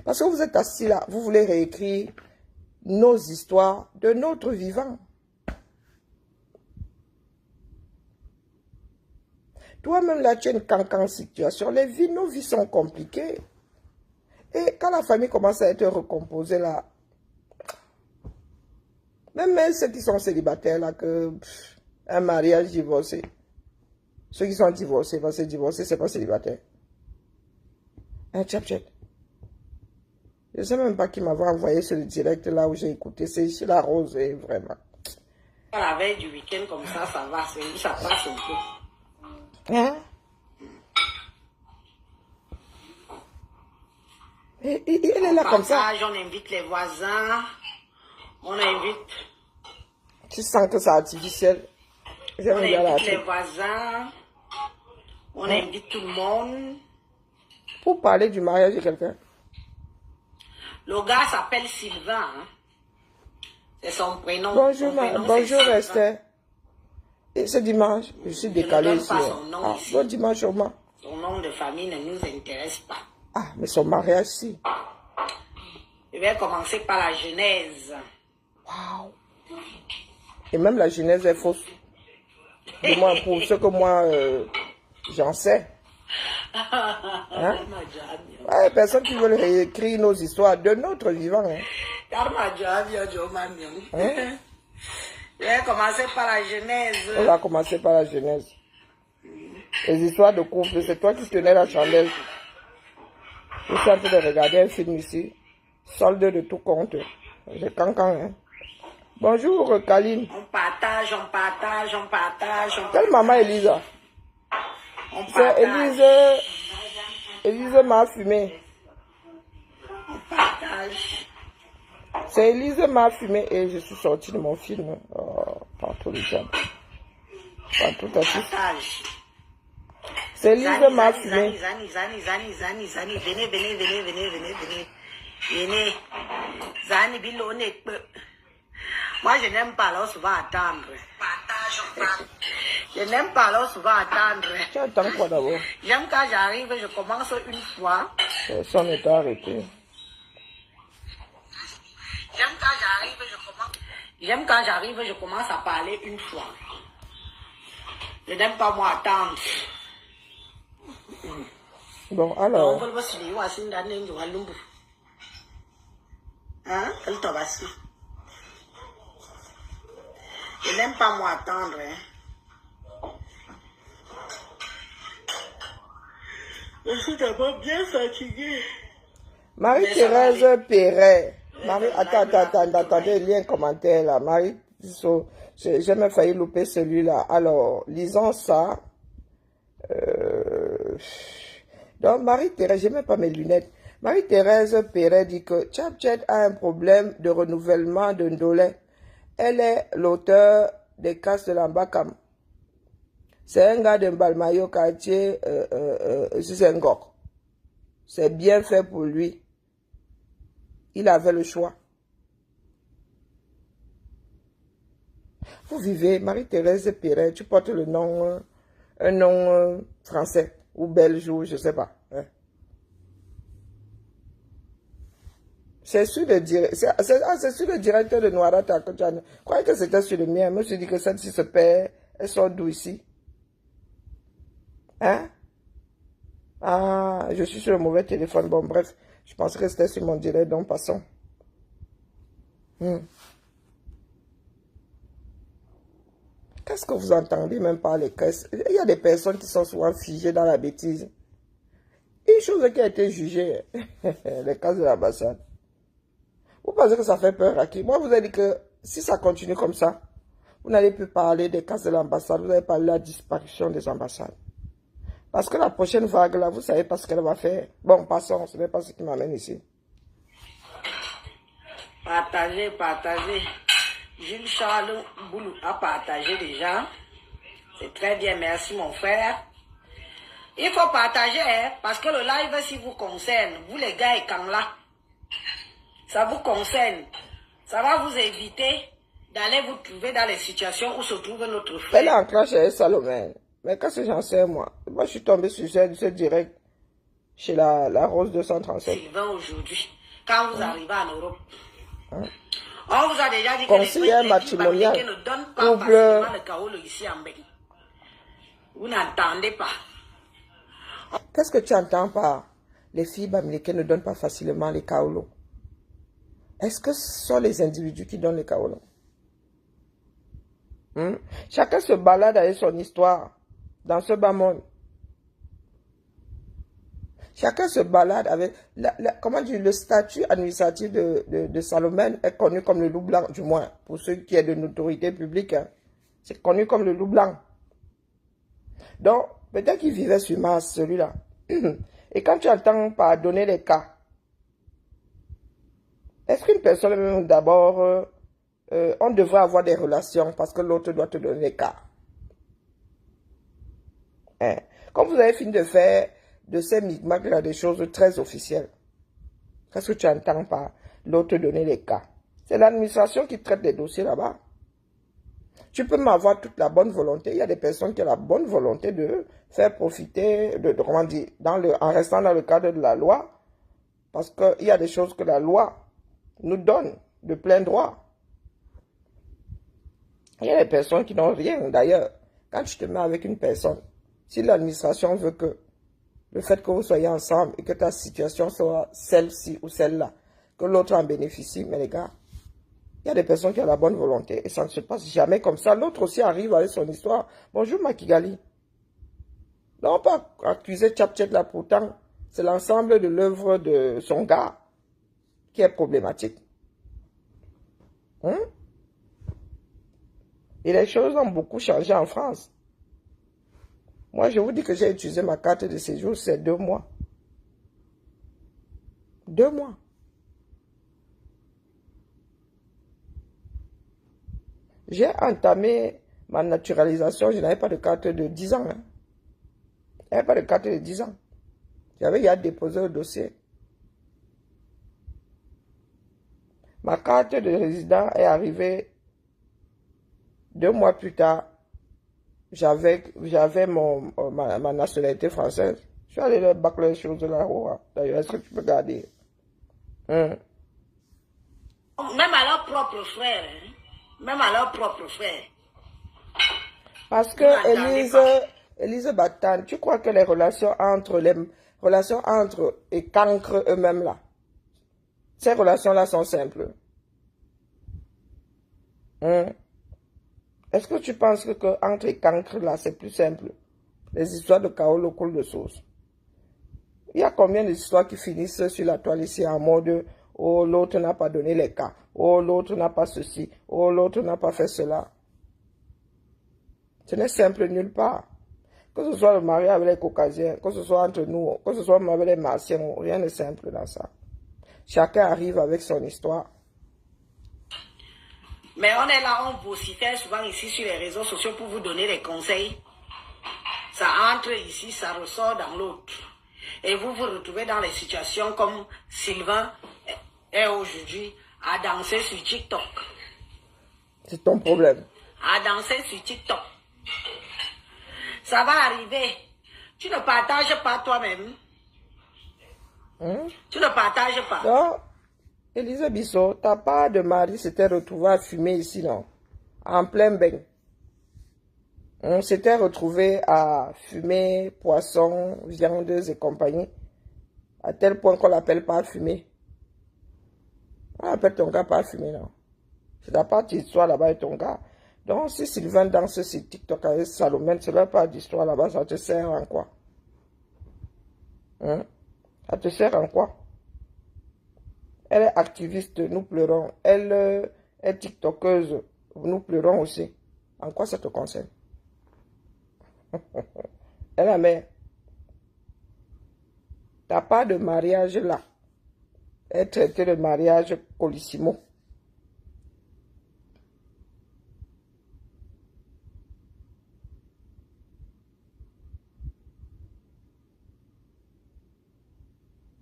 Parce que vous êtes assis là, vous voulez réécrire nos histoires de notre vivant. Toi-même là, tu as une cancan situation. Nos vies sont compliquées. Et quand la famille commence à être recomposée là, même ceux qui sont célibataires là, un mariage divorcé. Ceux qui sont divorcés, parce que divorcé, c'est pas célibataire. Un Tchap-Tchap. Je ne sais même pas qui m'avait envoyé sur le direct là où j'ai écouté. C'est chez la Rose, vraiment. La veille du week-end, comme ça va, ça passe un peu. Hein? Et elle est là comme ça. On invite les voisins. On invite. Tu sens que c'est artificiel. On invite les voisins. On invite tout le monde. Pour parler du mariage de quelqu'un. Le gars s'appelle Sylvain. C'est son prénom. Bonjour Esther. Et ce dimanche, je suis décalé ici. Bon dimanche au moins. Son nom de famille ne nous intéresse pas. Ah, mais son mariage, si. Je vais commencer par la genèse. Waouh. Et même la genèse est fausse. Du moins, pour ce que moi, j'en sais. Hein? Ouais, personne qui veut réécrire nos histoires de notre vivant. Hein? Je vais commencer par la genèse. On va commencer par la genèse. Les histoires de couple, c'est toi qui tenais la chandelle. Je suis en train de regarder un film ici. Solde de tout compte. J'ai cancan, hein. Bonjour, Kaline. On partage. Quelle maman, Elisa? C'est Elise m'a fumé. On partage. C'est Élise m'a fumé et je suis sortie de mon film. Oh, partout le diable. Partout à tous. Partage. C'est Élise m'a fumé. Zani. Venez. Venez. Zani, bilo, moi, je n'aime pas lorsqu'on va attendre. Je n'aime pas lorsqu'on va attendre. Tu attends quoi d'abord? J'aime quand j'arrive, je commence une fois. Personne n'est arrêté. J'aime quand j'arrive, je commence à parler une fois. Je n'aime pas moi attendre. Bon, alors. Hein? Je n'aime pas moi attendre. Hein? Je suis d'abord bien fatiguée. Marie-Thérèse Perret. Attendez, il y a un commentaire là. Marie, j'ai même failli louper celui-là. Alors, lisons ça. Donc, Marie-Thérèse, j'ai même pas mes lunettes. Marie-Thérèse Perret dit que Tchapchet a un problème de renouvellement de Ndolé. Elle est l'auteur des Casses de l'Ambakam. C'est un gars de Mbalmayo quartier Zizengok. C'est bien fait pour lui. Il avait le choix. Vous vivez, Marie-Thérèse Perret, tu portes le nom, un nom français ou belge ou je sais pas. Hein. C'est sur le directeur de Noirata que tu as. Je croyais que c'était sur le mien. Je me suis dit que celle-ci se paie. Elle sort d'où ici? Hein? Ah, je suis sur le mauvais téléphone. Bon, bref. Je pensais que c'était sur mon direct, donc passons. Qu'est-ce que vous entendez même par les caisses? Il y a des personnes qui sont souvent figées dans la bêtise. Une chose qui a été jugée, les caisses de l'ambassade. Vous pensez que ça fait peur à qui? Moi, je vous ai dit que si ça continue comme ça, vous n'allez plus parler des cases de l'ambassade, vous allez parler de la disparition des ambassades. Parce que la prochaine vague, là, vous savez pas ce qu'elle va faire. Bon, passons, ce n'est pas ce qui m'amène ici. Partagez. Jules Charles Boulou a partagé déjà. C'est très bien, merci mon frère. Il faut partager, hein, parce que le live, si vous concerne, vous les gars et quand là, ça vous concerne. Ça va vous éviter d'aller vous trouver dans les situations où se trouve notre frère. Elle est en classe chez Salomé. Mais qu'est-ce que j'en sais, moi? Moi, je suis tombé sur ce direct chez la Rose 237. Sylvain aujourd'hui, quand vous arrivez en Europe, on vous a déjà dit que conseiller matrimonial, ne donnent pas facilement le kaolo ici en Belgique. Vous n'entendez pas. Qu'est-ce que tu entends par les filles bamileke ne donnent pas facilement les kaolo? Est-ce que ce sont les individus qui donnent les kaolo? Chacun se balade avec son histoire dans ce bas monde. Chacun se balade avec... comment dire, le statut administratif de Salomé est connu comme le loup blanc, du moins, pour ceux qui sont de notoriété publique. Hein. C'est connu comme le loup blanc. Donc, peut-être qu'il vivait sur Mars, celui-là. Et quand tu entends pardonner les cas, est-ce qu'une personne, même d'abord, on devrait avoir des relations parce que l'autre doit te donner les cas? Hein? Comme vous avez fini de faire de ces micmacs là des choses très officielles, qu'est-ce que tu entends par l'autre donner les cas? C'est l'administration qui traite les dossiers là-bas. Tu peux m'avoir toute la bonne volonté. Il y a des personnes qui ont la bonne volonté de faire profiter, comment dire, en restant dans le cadre de la loi, parce qu'il y a des choses que la loi nous donne de plein droit. Il y a des personnes qui n'ont rien. D'ailleurs, quand tu te mets avec une personne, si l'administration veut que le fait que vous soyez ensemble et que ta situation soit celle-ci ou celle-là, que l'autre en bénéficie, mais les gars, il y a des personnes qui ont la bonne volonté et ça ne se passe jamais comme ça. L'autre aussi arrive avec son histoire. Bonjour Makigali. Non, pas accuser Tchapchet là, pourtant, c'est l'ensemble de l'œuvre de son gars qui est problématique. Et les choses ont beaucoup changé en France. Moi, je vous dis que j'ai utilisé ma carte de séjour, c'est 2 mois. 2 mois. J'ai entamé ma naturalisation, je n'avais pas de carte de 10 ans. Hein. Je n'avais pas de carte de 10 ans. J'avais déjà déposé le dossier. Ma carte de résident est arrivée 2 mois plus tard. J'avais ma nationalité française. Je suis allé le bac les choses là-haut. D'ailleurs, est-ce que tu peux garder? Même à leur propre frère. Hein? Même à leur propre frère. Parce que Élise Batan, tu crois que les relations entre et cancres eux-mêmes là, ces relations-là sont simples? Est-ce que tu penses que entre les cancres là, c'est plus simple? Les histoires de chaos local de sauce. Il y a combien d'histoires qui finissent sur la toile ici en mode « Oh, l'autre n'a pas donné les cas. Oh, l'autre n'a pas ceci. Oh, l'autre n'a pas fait cela. » Ce n'est simple nulle part. Que ce soit le mari avec les caucasiens, que ce soit entre nous, que ce soit avec les martiens, rien n'est simple dans ça. Chacun arrive avec son histoire. Mais on est là, on vocifère souvent ici sur les réseaux sociaux pour vous donner des conseils. Ça entre ici, ça ressort dans l'autre. Et vous vous retrouvez dans les situations comme Sylvain est aujourd'hui à danser sur TikTok. C'est ton problème. À danser sur TikTok. Ça va arriver. Tu ne partages pas toi-même. Tu ne partages pas. Non. Élise Bissot, ta part de mari s'était retrouvé à fumer ici, non? En plein bain. On s'était retrouvé à fumer poissons, viandes et compagnie. À tel point qu'on l'appelle pas à fumer. On appelle ton gars pas à fumer, non? C'est la partie d'histoire là-bas et ton gars. Donc, si Sylvain danse sur TikTok avec Salomé, c'est la part d'histoire là-bas, ça te sert en quoi? Ça te sert en quoi? Elle est activiste, nous pleurons. Elle est tiktokeuse, nous pleurons aussi. En quoi ça te concerne? Elle a mère. Ta part de mariage là est traité de mariage colissimo.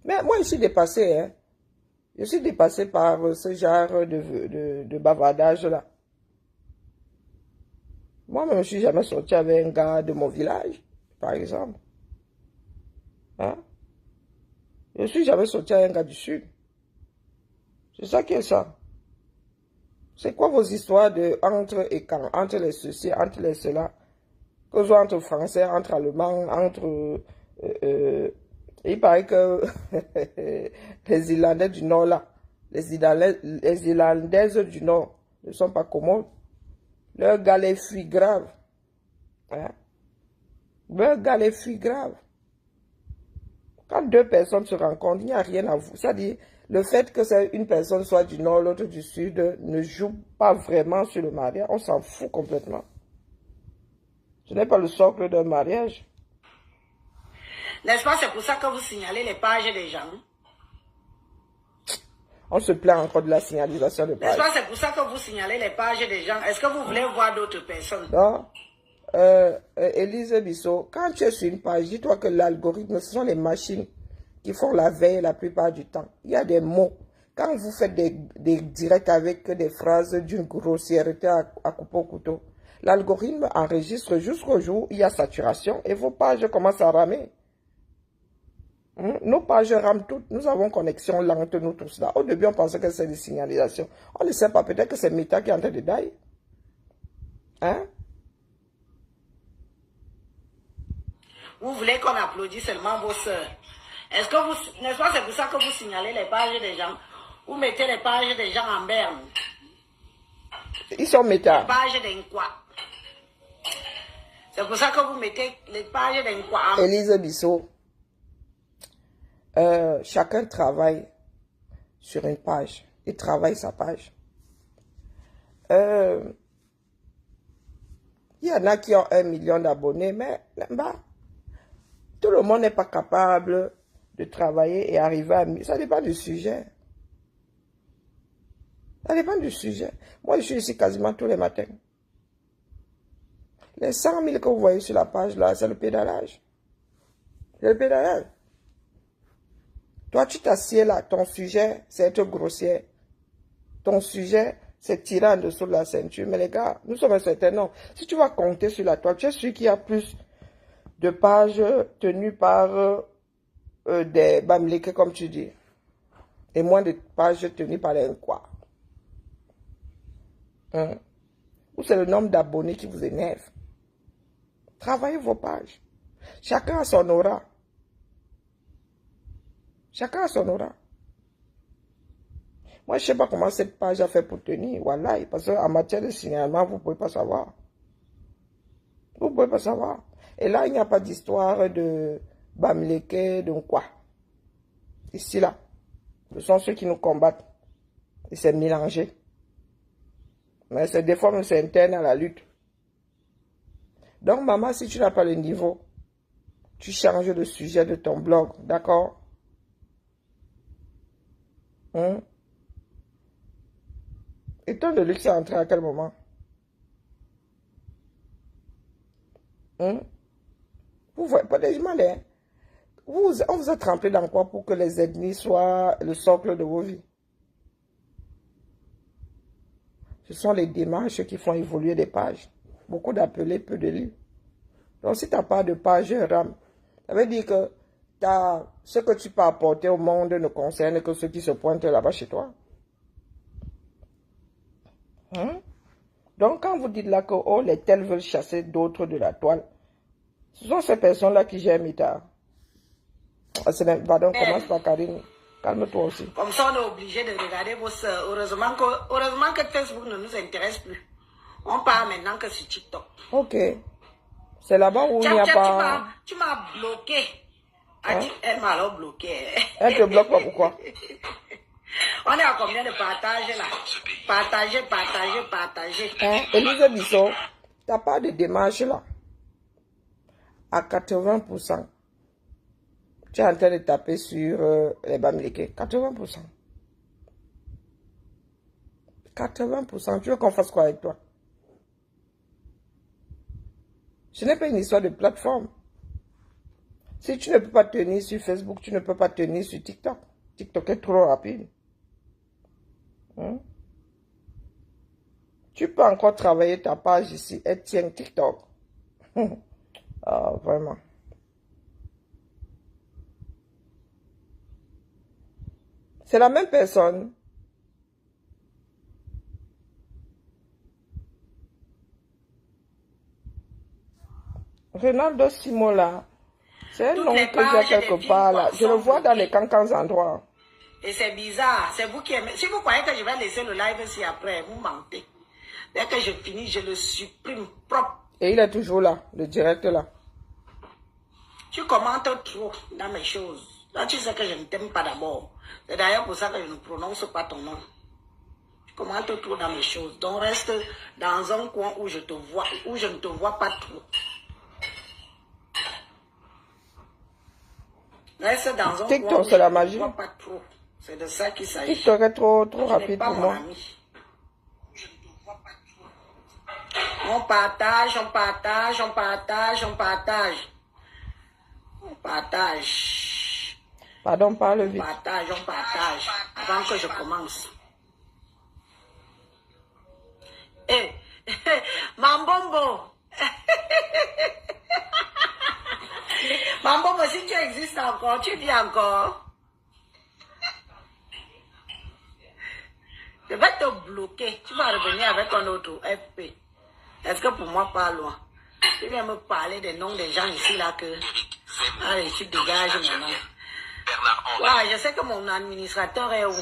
Mais moi, je suis dépassé, hein. Je suis dépassé par ce genre de bavardage là. Moi-même, je ne suis jamais sorti avec un gars de mon village, par exemple. Hein? Je ne suis jamais sorti avec un gars du sud. C'est ça qui est ça. C'est quoi vos histoires de entre et quand, entre les ceci, entre les cela, que ce soit entre français, entre allemands, entre... il paraît que les Irlandais du Nord là, les Irlandaises du Nord ne sont pas commodes. Leur gars les fuit grave. Hein? Leur gars les fuit grave. Quand deux personnes se rencontrent, il n'y a rien à vous. C'est-à-dire, le fait que une personne soit du nord, l'autre du sud, ne joue pas vraiment sur le mariage. On s'en fout complètement. Ce n'est pas le socle d'un mariage. N'est-ce pas, c'est pour ça que vous signalez les pages des gens? On se plaint encore de la signalisation de pages. N'est-ce pas, c'est pour ça que vous signalez les pages des gens? Est-ce que vous voulez voir d'autres personnes? Non. Élise Bissot, quand tu es sur une page, dis-toi que l'algorithme, ce sont les machines qui font la veille la plupart du temps. Il y a des mots. Quand vous faites des directs avec des phrases d'une grossièreté à couper au couteau, l'algorithme enregistre jusqu'au jour où il y a saturation et vos pages commencent à ramer. Nos pages rament toutes. Nous avons connexion lente, nous tous là. Au début, on pensait que c'est des signalisations. On ne sait pas. Peut-être que c'est Meta qui est en train de die. Hein? Vous voulez qu'on applaudisse seulement vos sœurs. Est-ce que vous, n'est-ce pas, c'est pour ça que vous signalez les pages des gens? Vous mettez les pages des gens en berne. Ils sont Meta. Les pages d'Inqua. C'est pour ça que vous mettez les pages d'Inqua en... Élise Bissot. Chacun travaille sur une page. Il travaille sa page. Il y en a qui ont 1 million d'abonnés, mais là-bas, tout le monde n'est pas capable de travailler et arriver à... Ça dépend du sujet. Ça dépend du sujet. Moi, je suis ici quasiment tous les matins. Les 100 000 que vous voyez sur la page, là, c'est le pédalage. C'est le pédalage. Toi, tu t'assieds là. Ton sujet, c'est être grossière. Ton sujet, c'est tirer en dessous de la ceinture. Mais les gars, nous sommes un certain nombre. Si tu vas compter sur la toile, tu es celui qui a plus de pages tenues par des bamlékés, comme tu dis. Et moins de pages tenues par les quoi. Hein? Ou c'est le nombre d'abonnés qui vous énerve. Travaillez vos pages. Chacun a son aura. Chacun a son aura. Moi, je ne sais pas comment cette page a fait pour tenir. Voilà. Parce qu'en matière de signalement, vous ne pouvez pas savoir. Vous ne pouvez pas savoir. Et là, il n'y a pas d'histoire de bamléké, de quoi. Ici, là. Ce sont ceux qui nous combattent. Et c'est mélangé. Mais c'est des fois, même c'est interne à la lutte. Donc, maman, si tu n'as pas le niveau, tu changes de sujet de ton blog, d'accord? Hein? Et ton de luxe est entré à quel moment? Hein? Vous voyez pas des malins. On vous a trempé dans quoi pour que les ethnies soient le socle de vos vies? Ce sont les démarches qui font évoluer des pages. Beaucoup d'appelés, peu de lits. Donc, si tu n'as pas de page RAM, ça veut dire que ce que tu peux apporter au monde ne concerne que ceux qui se pointent là-bas chez toi. Hein? Donc, quand vous dites là que oh, les tels veulent chasser d'autres de la toile, ce sont ces personnes-là qui gèrent Mita. Pardon, commence par Karine. Calme-toi aussi. Comme ça, on est obligé de regarder vos soeurs. Heureusement que Facebook ne nous intéresse plus. On parle maintenant que sur TikTok. Ok. C'est là-bas où il n'y a pas... Tu m'as bloqué. Hein? Elle m'a alors bloqué. Elle te bloque pas, pourquoi? On est à combien de partages là? Partager. Hein? Élise Bissot, tu n'as pas de démarche là. À 80%. Tu es en train de taper sur les bamlékés. 80%. 80%. Tu veux qu'on fasse quoi avec toi? Ce n'est pas une histoire de plateforme. Si tu ne peux pas tenir sur Facebook, tu ne peux pas tenir sur TikTok. TikTok est trop rapide. Hein? Tu peux encore travailler ta page ici et tiens TikTok. Ah, vraiment. C'est la même personne. Ronaldo Simola. C'est un nom que j'ai quelque part là. Je le vois dans les cancans endroits. Et c'est bizarre. C'est vous qui aimez. Si vous croyez que je vais laisser le live ici après, vous mentez. Dès que je finis, je le supprime propre. Et il est toujours là, le direct là. Tu commentes trop dans mes choses. Là, tu sais que je ne t'aime pas d'abord. C'est d'ailleurs pour ça que je ne prononce pas ton nom. Tu commentes trop dans mes choses. Donc, reste dans un coin où je te vois, où je ne te vois pas trop. Reste dans un TikTok, coin où c'est je la ne magie. te vois pas trop. C'est de ça qu'il s'agit. TikTok est trop rapide pas pour mon moi. ami. Je ne te vois pas trop. On partage. Pardon, parle vite. On partage. Avant que je commence. Eh, Mambombo. Mambombo, si tu existes encore, tu vis encore. Je vais te bloquer. Tu vas revenir avec un autre FP. Est-ce que pour moi, pas loin? Tu viens me parler des noms des gens ici, là, que... Allez, tu dégages maintenant. Ouais, je sais que mon administrateur est où?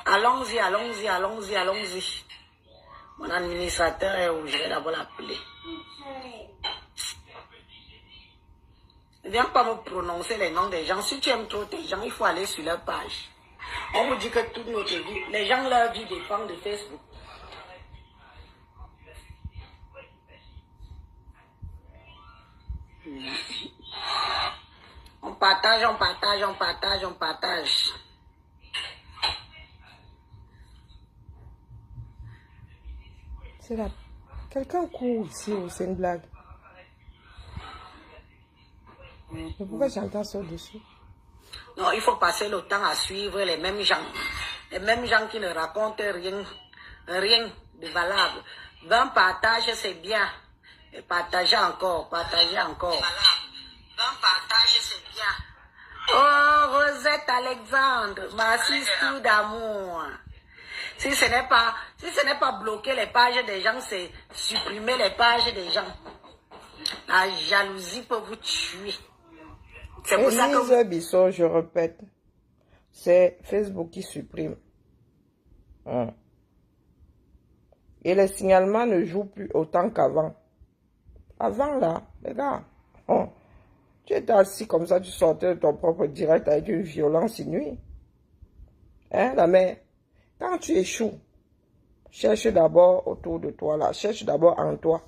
Allons-y. Mon administrateur est où? Je vais d'abord l'appeler. Ne viens pas me prononcer les noms des gens. Si tu aimes trop tes gens, il faut aller sur leur page. On vous dit que toute notre vie, les gens, leur vie dépend de Facebook. On partage. C'est là. Quelqu'un court ici ou c'est une blague? Mais pourquoi j'entends ça au-dessus? Non, il faut passer le temps à suivre les mêmes gens. Les mêmes gens qui ne racontent rien de valable. 20 partages, c'est bien. Et partagez encore, partagez encore. 20 partages, c'est bien. Oh, Rosette Alexandre, merci tout d'amour. Si ce n'est pas bloquer les pages des gens, c'est supprimer les pages des gens. La jalousie peut vous tuer. C'est pour ça que Élise Bissot, je répète, c'est Facebook qui supprime. Et les signalements ne jouent plus autant qu'avant. Avant là, les gars, tu étais assis comme ça, tu sortais de ton propre direct avec une violence inouïe. Hein, la mère, quand tu échoues, cherche d'abord autour de toi là, cherche d'abord en toi.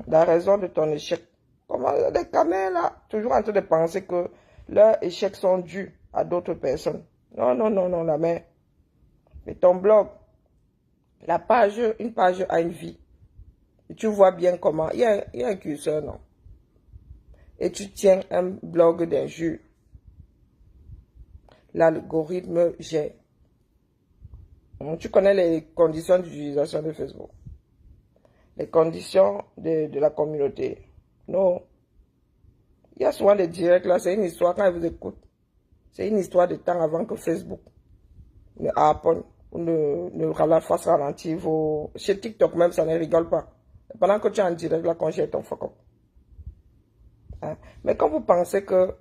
La raison de ton échec. Comment les camels là, toujours en train de penser que leurs échecs sont dus à d'autres personnes. Non, non, non, non, la mère. Mais ton blog, une page a une vie. Et tu vois bien comment. Il y a un curseur, non? Et tu tiens un blog d'injures. L'algorithme gère. Tu connais les conditions d'utilisation de Facebook. Les conditions de la communauté. Non. Il y a souvent des directs là, c'est une histoire quand ils vous écoutent. C'est une histoire de temps avant que Facebook ne apprenne ou ne fasse ralentir vos... Chez TikTok même, ça ne rigole pas. Pendant que tu es en direct là, quand j'ai ton fuck up. Hein? Mais quand vous pensez que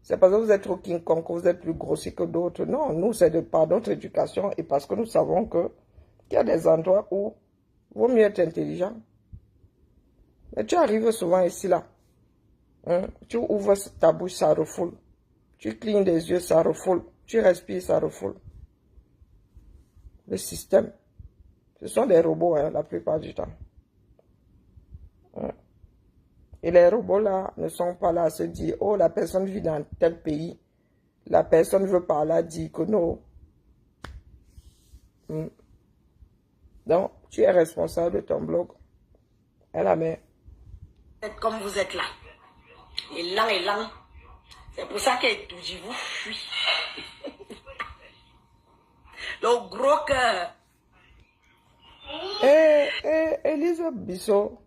c'est parce que vous êtes trop King Kong, que vous êtes plus grossier que d'autres, non, nous c'est par notre éducation et parce que nous savons qu'il y a des endroits où il vaut mieux être intelligent. Mais tu arrives souvent ici là. Tu ouvres ta bouche, ça refoule. Tu clignes des yeux, ça refoule. Tu respires, ça refoule. Le système. Ce sont des robots la plupart du temps. Et les robots là ne sont pas là à se dire, oh la personne vit dans tel pays. La personne veut par là dire que non. Donc, tu es responsable de ton blog. Et la mère. comme vous êtes là. Et lent. C'est pour ça que je vous fuis. Le gros cœur. Élise Bissot,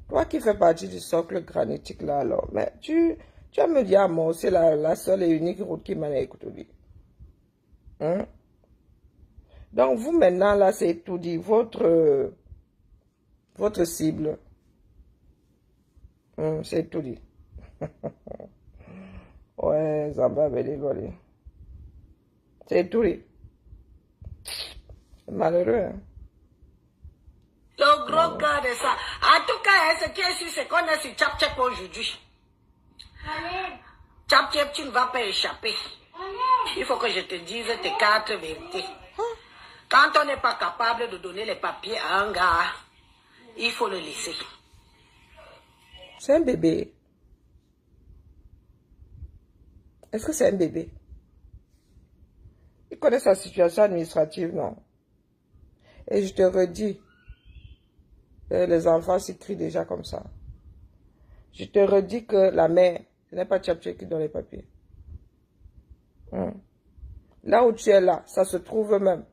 toi qui fais partie du socle granitique là alors, mais tu vas me dire à moi, c'est la seule et unique route qui m'a écouté. Donc vous maintenant là, c'est tout dit, votre cible. C'est tout dit. Ouais, Zamba Bédégolé. C'est tout dit. C'est malheureux, hein. Le gros cœur de ça. En tout cas, ce qui est sûr, c'est qu'on est sur Tchap aujourd'hui. Tchap, tu ne vas pas échapper. Il faut que je te dise tes 4 vérités. Quand on n'est pas capable de donner les papiers à un gars, il faut le laisser. C'est un bébé. Est-ce que c'est un bébé? Il connaît sa situation administrative, non? Et je te redis, les enfants s'écrivent déjà comme ça. Je te redis que la mère, ce n'est pas Tchapché qui donne les papiers. Là où tu es là, ça se trouve même.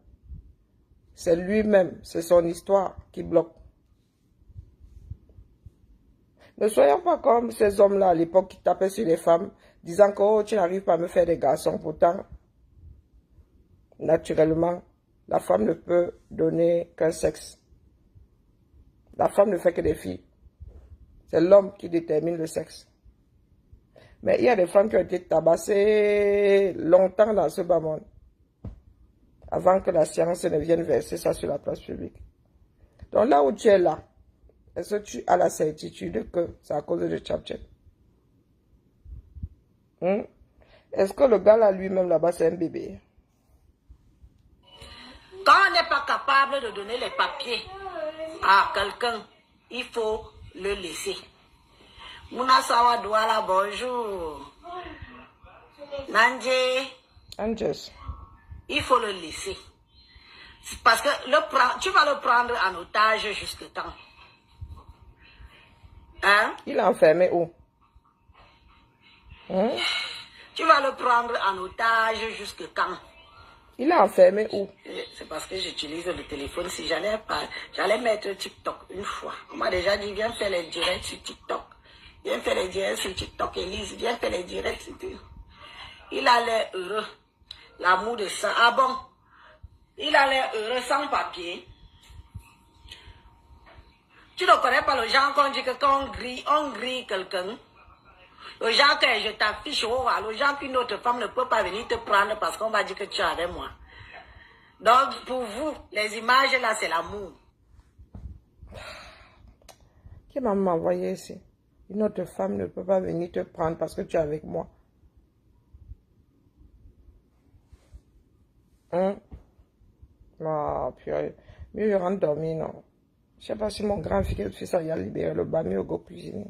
C'est lui-même, c'est son histoire qui bloque. Ne soyons pas comme ces hommes-là à l'époque qui tapaient sur les femmes, disant que oh, tu n'arrives pas à me faire des garçons. Pourtant, naturellement, la femme ne peut donner qu'un sexe. La femme ne fait que des filles. C'est l'homme qui détermine le sexe. Mais il y a des femmes qui ont été tabassées longtemps dans ce bas monde, avant que la science ne vienne verser ça sur la place publique. Donc là où tu es là, est-ce que tu as la certitude que c'est à cause de Tchapché? Est-ce que le gars là lui-même là-bas c'est un bébé? Quand on n'est pas capable de donner les papiers à quelqu'un, il faut le laisser. Mouna Sawa Douala, bonjour. Nandje. Anges. Il faut le laisser. Parce que tu vas le prendre en otage jusqu'à quand? Hein? Il est enfermé où? Hein? Tu vas le prendre en otage jusqu'à quand? Il est enfermé où? C'est parce que j'utilise le téléphone. Si j'allais mettre TikTok une fois. On m'a déjà dit, viens faire les directs sur TikTok. Viens faire les directs sur TikTok, Elise. Viens faire les directs sur TikTok. Il a l'air heureux. L'amour de ça. Ah bon? Il a l'air heureux sans papier. Tu ne connais pas le genre qu'on dit que quand on grille quelqu'un. Le genre que je t'affiche, le genre qu'une autre femme ne peut pas venir te prendre parce qu'on va dire que tu es avec moi. Donc, pour vous, les images là, c'est l'amour. Qui m'a envoyé ici? Une autre femme ne peut pas venir te prendre parce que tu es avec moi. Hein? Ah, purée. Mieux je rentre dormir, non. Je sais pas si mon grand fils a libéré le bas, mieux go cuisiner.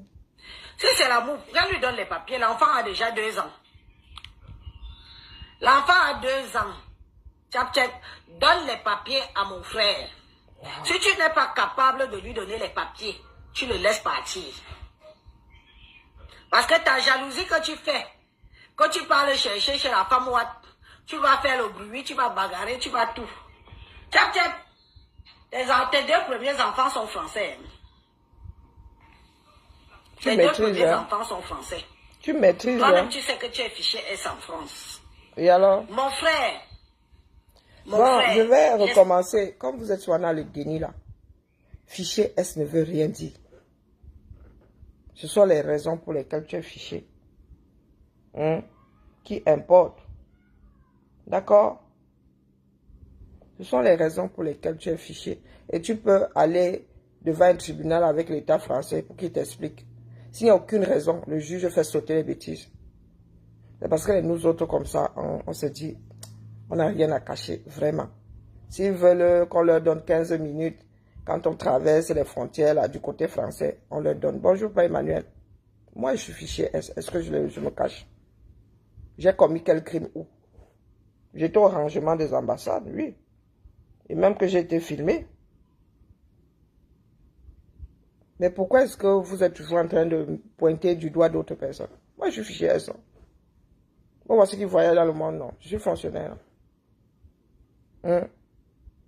Si c'est l'amour, quand lui donne les papiers, l'enfant a déjà 2 ans. L'enfant a 2 ans. Tchap, donne les papiers à mon frère. Wow. Si tu n'es pas capable de lui donner les papiers, tu le laisses partir. Parce que ta jalousie que tu fais, quand tu parles chercher chez la femme, tu vas faire le bruit, tu vas bagarrer, tu vas tout. Tchap, tes 2 premiers enfants sont français. Les 2 premiers enfants sont français. Tu maîtrises. Toi-même, tu sais que tu es fiché S en France. Et alors? Mon frère. Je vais recommencer. Comme vous êtes souvent dans le déni là, fichier S ne veut rien dire. Ce sont les raisons pour lesquelles tu es fiché. Qui importent. D'accord? Ce sont les raisons pour lesquelles tu es fiché. Et tu peux aller devant un tribunal avec l'État français pour qu'il t'explique. S'il n'y a aucune raison, le juge fait sauter les bêtises. C'est parce que nous autres comme ça, on se dit, on n'a rien à cacher, vraiment. S'ils veulent qu'on leur donne 15 minutes, quand on traverse les frontières là, du côté français, on leur donne. Bonjour, Père Emmanuel. Moi, je suis fiché S. Est-ce que je me cache? J'ai commis quel crime où? J'étais au rangement des ambassades, oui. Et même que j'ai été filmé. Mais pourquoi est-ce que vous êtes toujours en train de pointer du doigt d'autres personnes? Moi, je suis fiché S. Bon, voici qui voyage dans le monde, non. Je suis fonctionnaire.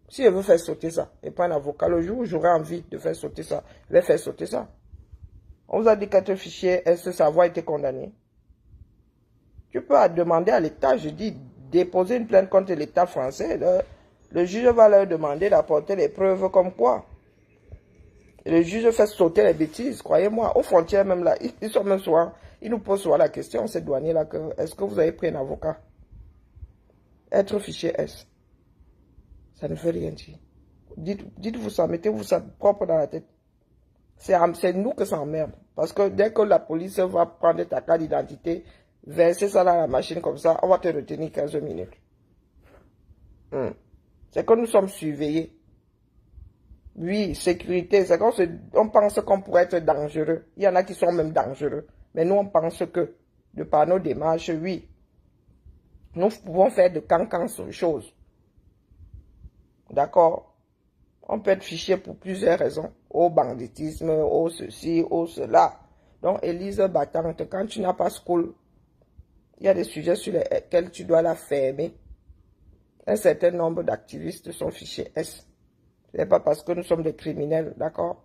Si je veux faire sauter ça, et pas un avocat, le jour où j'aurai envie de faire sauter ça, je vais faire sauter ça. On vous a dit qu'être fichier S, ça avoir été condamné. Tu peux demander à l'État, je dis, déposer une plainte contre l'État français. Le juge va leur demander d'apporter les preuves comme quoi. Et le juge fait sauter les bêtises, croyez-moi. Aux frontières même là, ils sont même souvent, ils nous posent souvent la question, ces douaniers là, est-ce que vous avez pris un avocat? Être fichier S, ça ne veut rien dire. Dites-vous ça, mettez-vous ça propre dans la tête. C'est nous que ça emmerde. Parce que dès que la police va prendre ta carte d'identité, verser ça dans la machine comme ça, on va te retenir 15 minutes. C'est que nous sommes surveillés. Oui, sécurité, c'est qu'on pense qu'on pourrait être dangereux. Il y en a qui sont même dangereux. Mais nous, on pense que, de par nos démarches, oui, nous pouvons faire de cancan sur les choses. D'accord? On peut être fiché pour plusieurs raisons. Au banditisme, au ceci, au cela. Donc, Élise battante, quand tu n'as pas school, il y a des sujets sur lesquels tu dois la fermer. Un certain nombre d'activistes sont fichés S. Ce n'est pas parce que nous sommes des criminels, d'accord?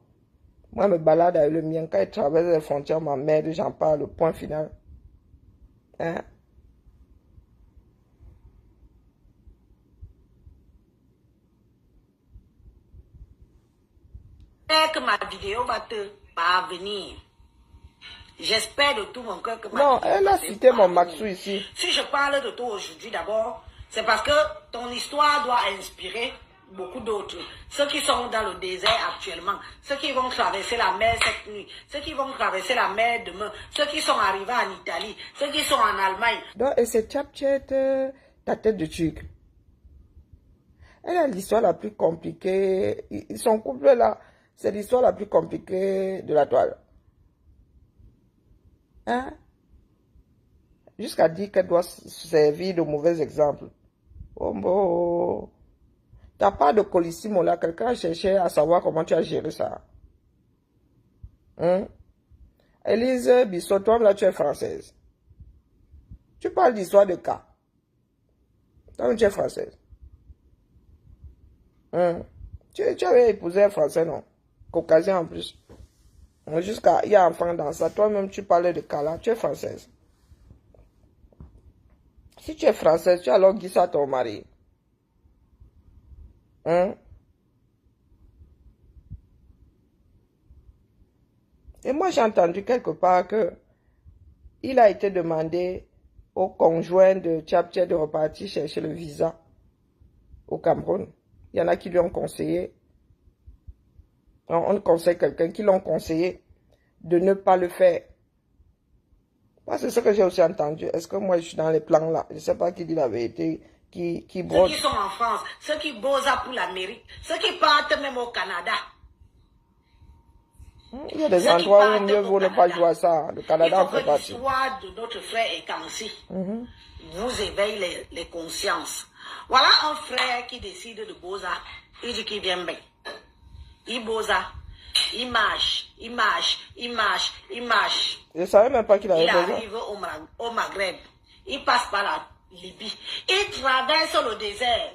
Moi, je me balade avec le mien. Quand il traverse les frontières, m'emmerde, j'en parle, point final. Hein? Que ma vidéo va te parvenir. J'espère de tout mon cœur que ma non, vidéo elle a cité mon Maxou ici. Si je parle de toi aujourd'hui d'abord, c'est parce que ton histoire doit inspirer beaucoup d'autres. Ceux qui sont dans le désert actuellement, ceux qui vont traverser la mer cette nuit, ceux qui vont traverser la mer demain, ceux qui sont arrivés en Italie, ceux qui sont en Allemagne. Donc, et c'est Tchapchet, ta tête de tigre. Elle a l'histoire la plus compliquée. Son couple là, c'est l'histoire la plus compliquée de la toile. Hein? Jusqu'à dire qu'elle doit servir de mauvais exemple. Oh, bon. Ta part de colissimo là, quelqu'un a cherché à savoir comment tu as géré ça. Hein? Élise Bissot, toi là, tu es française. Tu parles d'histoire de cas. Toi, tu es française. Hein? Tu avais épousé un français, non? Caucasien en plus. Jusqu'à il y a enfant dans ça. Toi-même, tu parlais de cas là. Tu es française. Si tu es française, tu as alors dit ça à ton mari. Hein? Et moi, j'ai entendu quelque part que il a été demandé au conjoint de Tchaptché de repartir chercher le visa au Cameroun. Il y en a qui lui ont conseillé. On conseille quelqu'un qui l'ont conseillé de ne pas le faire. Moi, c'est ce que j'ai aussi entendu. Est-ce que moi, je suis dans les plans là? Je ne sais pas qui dit la vérité, qui brode. Ceux qui sont en France, ceux qui bossent pour l'Amérique, ceux qui partent même au Canada. Il y a des endroits où mieux vaut ne pas jouer à ça. Le Canada en fait partie. L'histoire de notre frère Ekansi vous éveille les consciences. Voilà un frère qui décide de Boza. Il dit qu'il vient bien. Il Boza. Il marche, il marche, il marche, il marche. Je ne savais même pas qu'il avait besoin. Il arrive au Maghreb. Il passe par la Libye. Il traverse le désert.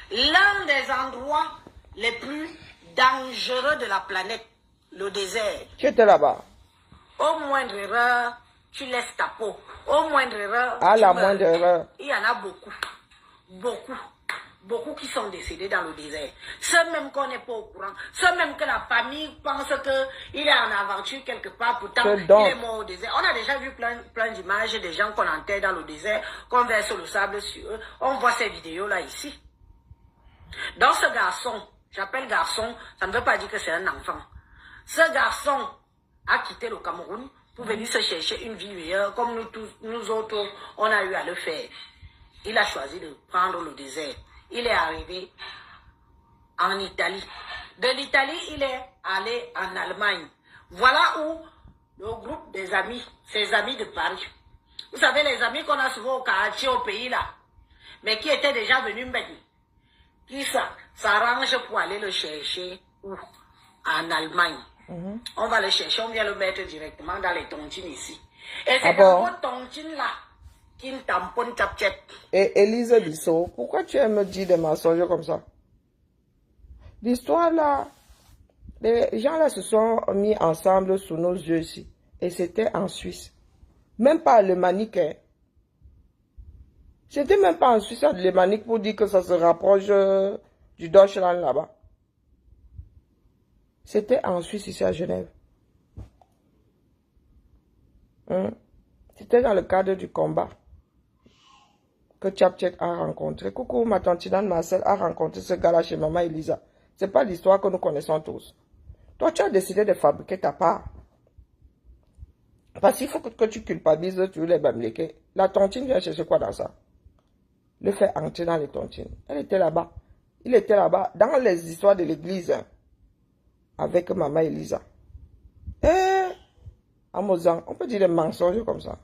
L'un des endroits les plus dangereux de la planète. Le désert. Tu étais là-bas. Au moindre erreur, tu laisses ta peau. Au moindre erreur, à la moindre erreur. Il y en a beaucoup. Beaucoup. Beaucoup qui sont décédés dans le désert. Ceux même qu'on n'est pas au courant. Ceux même que la famille pense qu'il est en aventure quelque part. Pourtant, il est mort au désert. On a déjà vu plein d'images des gens qu'on enterre dans le désert, qu'on verse le sable sur eux. On voit ces vidéos-là ici. Donc ce garçon, j'appelle garçon, ça ne veut pas dire que c'est un enfant. Ce garçon a quitté le Cameroun pour venir se chercher une vie meilleure, comme nous autres, on a eu à le faire. Il a choisi de prendre le désert. Il est arrivé en Italie. De l'Italie, il est allé en Allemagne. Voilà où le groupe des amis, ses amis de Paris. Vous savez, les amis qu'on a souvent au quartier, au pays là, mais qui étaient déjà venus maintenant, qui s'arrangent pour aller le chercher où? En Allemagne. On va le chercher, on vient le mettre directement dans les tontines ici. Et c'est dans vos tontines là qui ne tamponne Tchaptché. Et Élise Bissot, pourquoi tu aimes me dire des mensonges comme ça? L'histoire là, les gens là se sont mis ensemble sous nos yeux ici. Et c'était en Suisse. Même pas alémanique. C'était même pas en Suisse alémanique pour dire que ça se rapproche du Deutschland là-bas. C'était en Suisse, ici à Genève. C'était dans le cadre du combat que Tchaptché a rencontré. Coucou, ma tante Tinane Marcel a rencontré ce gars-là chez Maman Elisa. Ce n'est pas l'histoire que nous connaissons tous. Toi, tu as décidé de fabriquer ta part. Parce qu'il faut que tu culpabilises tous les Bamlékés. La tontine vient chercher quoi dans ça? Le fait entrer dans les tontines. Elle était là-bas. Il était là-bas dans les histoires de l'église. Avec Maman Elisa. À Mozan, on peut dire des mensonges comme ça.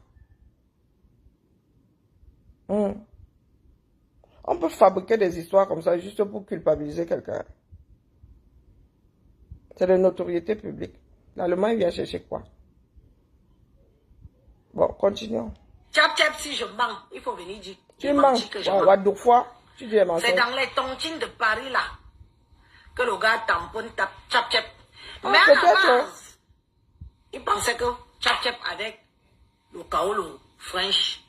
On peut fabriquer des histoires comme ça juste pour culpabiliser quelqu'un. C'est de notoriété publique. L'Allemagne vient chercher quoi? Bon, continuons. Tchaptché, si je mens, il faut venir dire. Tu mens. Deux fois, tu dis des mensonges. C'est dans les tontines de Paris là que le gars tamponne Tchaptché. Mais à la base, il pensait que Tchaptché avec le Kaolo French.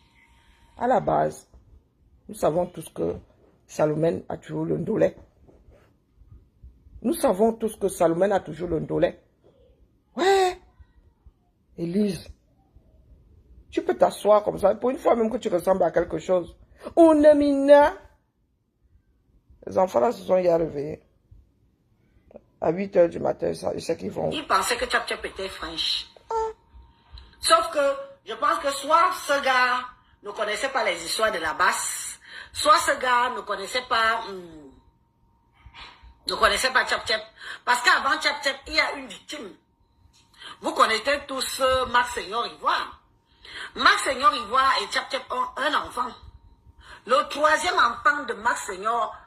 À la base, nous savons tous que Salomon a toujours le ndolé. Nous savons tous que Salomon a toujours le ndolé. Ouais. Élise, tu peux t'asseoir comme ça. Pour une fois même que tu ressembles à quelque chose. On est mina. Les enfants là se sont y réveillés. À 8 h du matin, je sais qu'ils vont. Ils pensaient que Tchaptché était French. Sauf que je pense que soit ce gars ne connaissait pas les histoires de la basse, soit ce gars ne connaissait pas Tchaptché. Parce qu'avant Tchaptché, il y a une victime. Vous connaissez tous Max Seigneur Ivoire. Max Seigneur Ivoire et Tchaptché ont un enfant. Le troisième enfant de Max Seigneur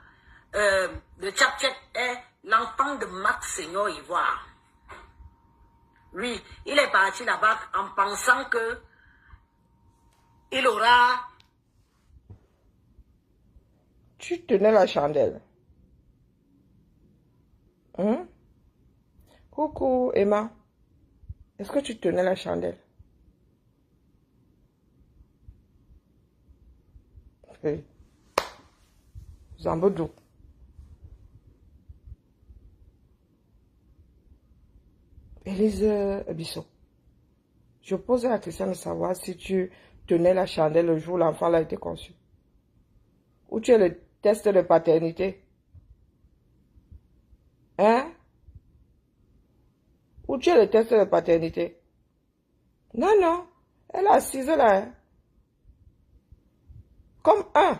de Tchapchep est l'enfant de Max Seigneur Ivoire. Oui, il est parti là-bas en pensant que il aura... Tu tenais la chandelle. Hein? Coucou, Emma. Est-ce que tu tenais la chandelle? Oui. Zambodou. Élise Bissot. Je posais la question de savoir si tu tenais la chandelle le jour où l'enfant a été conçu. Ou tu as le test de paternité. Hein? Ou tu as le test de paternité. Non, non. Elle est assise là. Hein? Comme un.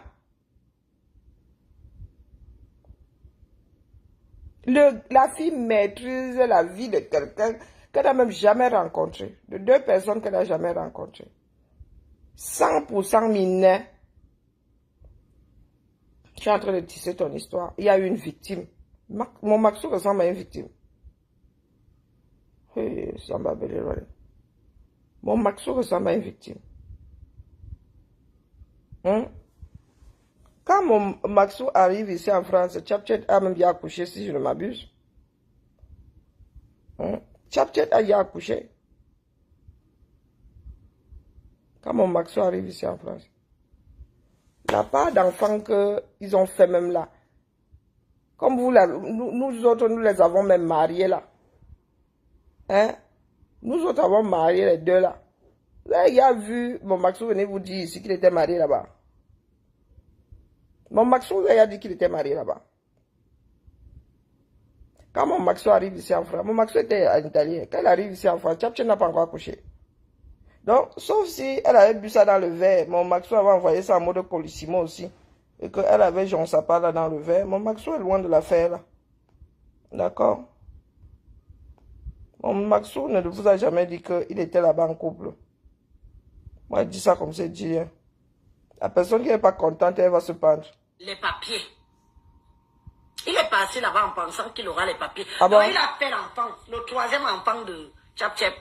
La fille maîtrise la vie de quelqu'un qu'elle n'a même jamais rencontré. De deux personnes qu'elle n'a jamais rencontrées. 100% mineur. Tu es en train de tisser ton histoire. Il y a eu une victime. Mon Maxou ressemble à une victime. Hey, mon Maxou ressemble à une victime. Hein? Quand mon Maxou arrive ici en France, Tchapchet a même bien accouché, si je ne m'abuse. Hein? Tchapchet a bien accouché. Quand mon Maxou arrive ici en France. La part d'enfants qu'ils ont fait même là. Comme vous, là, nous autres, nous les avons même mariés là. Hein? Nous autres avons marié les deux là. Vous avez déjà vu mon Maxou venir vous dire ici qu'il était marié là-bas. Mon Maxou vous a dit qu'il était marié là-bas. Quand mon Maxou arrive ici en France, mon Maxou était en Italien. Quand il arrive ici en France, Tchapchet n'a pas encore accouché. Donc, sauf si elle avait bu ça dans le verre, mon Maxou avait envoyé ça en mode colissimo aussi. Et qu'elle avait Jean Sapa là dans le verre. Mon Maxou est loin de l'affaire là. D'accord? Mon Maxou ne vous a jamais dit qu'il était là-bas en couple. Moi, je dis ça comme c'est dit. Hein. La personne qui n'est pas contente, elle va se pendre. Les papiers. Il est passé là-bas en pensant qu'il aura les papiers. Ah bon? Donc, il a fait l'enfant. Le troisième enfant de Tchapchep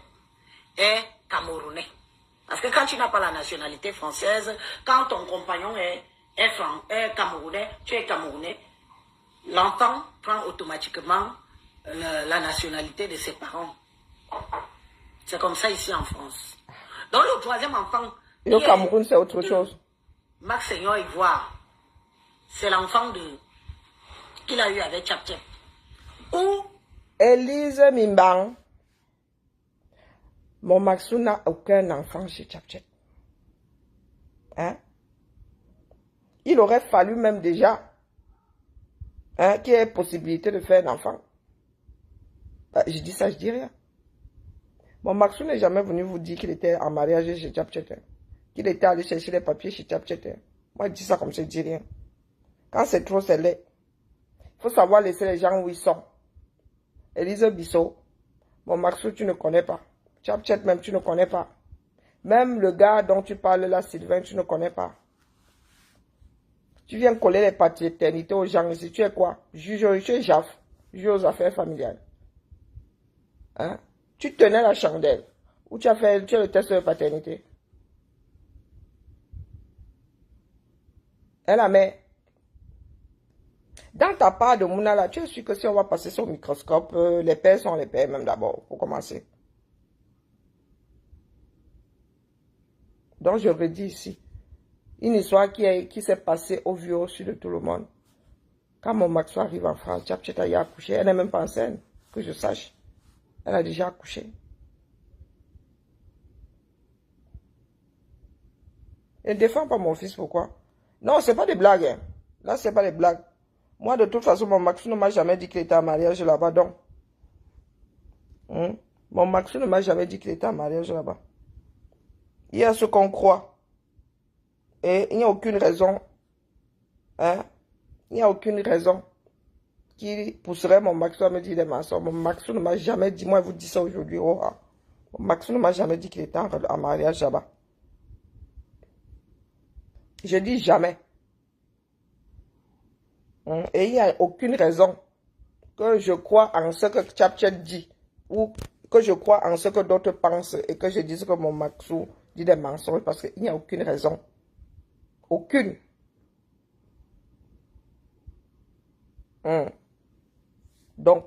est camerounais. Parce que quand tu n'as pas la nationalité française, quand ton compagnon est camerounais, tu es camerounais, l'enfant prend automatiquement la nationalité de ses parents. C'est comme ça ici en France. Donc le troisième enfant... Et au Cameroun, c'est autre chose. Max Seigneur Ivoire, c'est l'enfant qu'il a eu avec Tchapchep. Ou Élise Mimbang. Mon Maxou n'a aucun enfant chez Tchapchet. Hein? Il aurait fallu même déjà qu'il y ait possibilité de faire un enfant. Je dis ça, je dis rien. Mon Maxou n'est jamais venu vous dire qu'il était en mariage chez Tchapchet. Hein? Qu'il était allé chercher les papiers chez Tchapchet. Hein? Moi, je dis ça comme ça, je dis rien. Quand c'est trop, c'est laid. Il faut savoir laisser les gens où ils sont. Élise Bissot, mon Maxou, tu ne connais pas. Tchapchet même, tu ne connais pas. Même le gars dont tu parles là, Sylvain, tu ne connais pas. Tu viens coller les paternités aux gens ici. Tu es quoi? Juge, tu es JAF. Juge aux affaires familiales. Hein? Tu tenais la chandelle. Ou tu as le test de paternité. Hein, la mère? Dans ta part de Mouna là, tu es sûr que si on va passer sur le microscope, les pères sont les pères même d'abord, pour commencer. Donc je redis ici, une histoire qui s'est passée au vu au su de tout le monde. Quand mon Maxou arrive en France, Tchapchet a accouché, elle n'est même pas enceinte, que je sache. Elle a déjà accouché. Et ne défends pas mon fils, pourquoi? Non, c'est pas des blagues. Hein. Là, c'est pas des blagues. Moi, de toute façon, mon Maxou ne m'a jamais dit qu'il était en mariage là-bas, donc. Mon Maxou ne m'a jamais dit qu'il était en mariage là-bas. Il y a ce qu'on croit. Et il n'y a aucune raison. Hein? Il n'y a aucune raison qui pousserait mon Maxou à me dire des mensonges. Mon Maxou ne m'a jamais dit, moi je vous dis ça aujourd'hui. Oh, mon Maxou ne m'a jamais dit qu'il était en mariage là-bas. Je dis jamais. Et il n'y a aucune raison que je crois en ce que Tchapchet dit ou que je crois en ce que d'autres pensent et que je dise que mon Maxou dit des mensonges parce qu'il n'y a aucune raison. Aucune. Donc,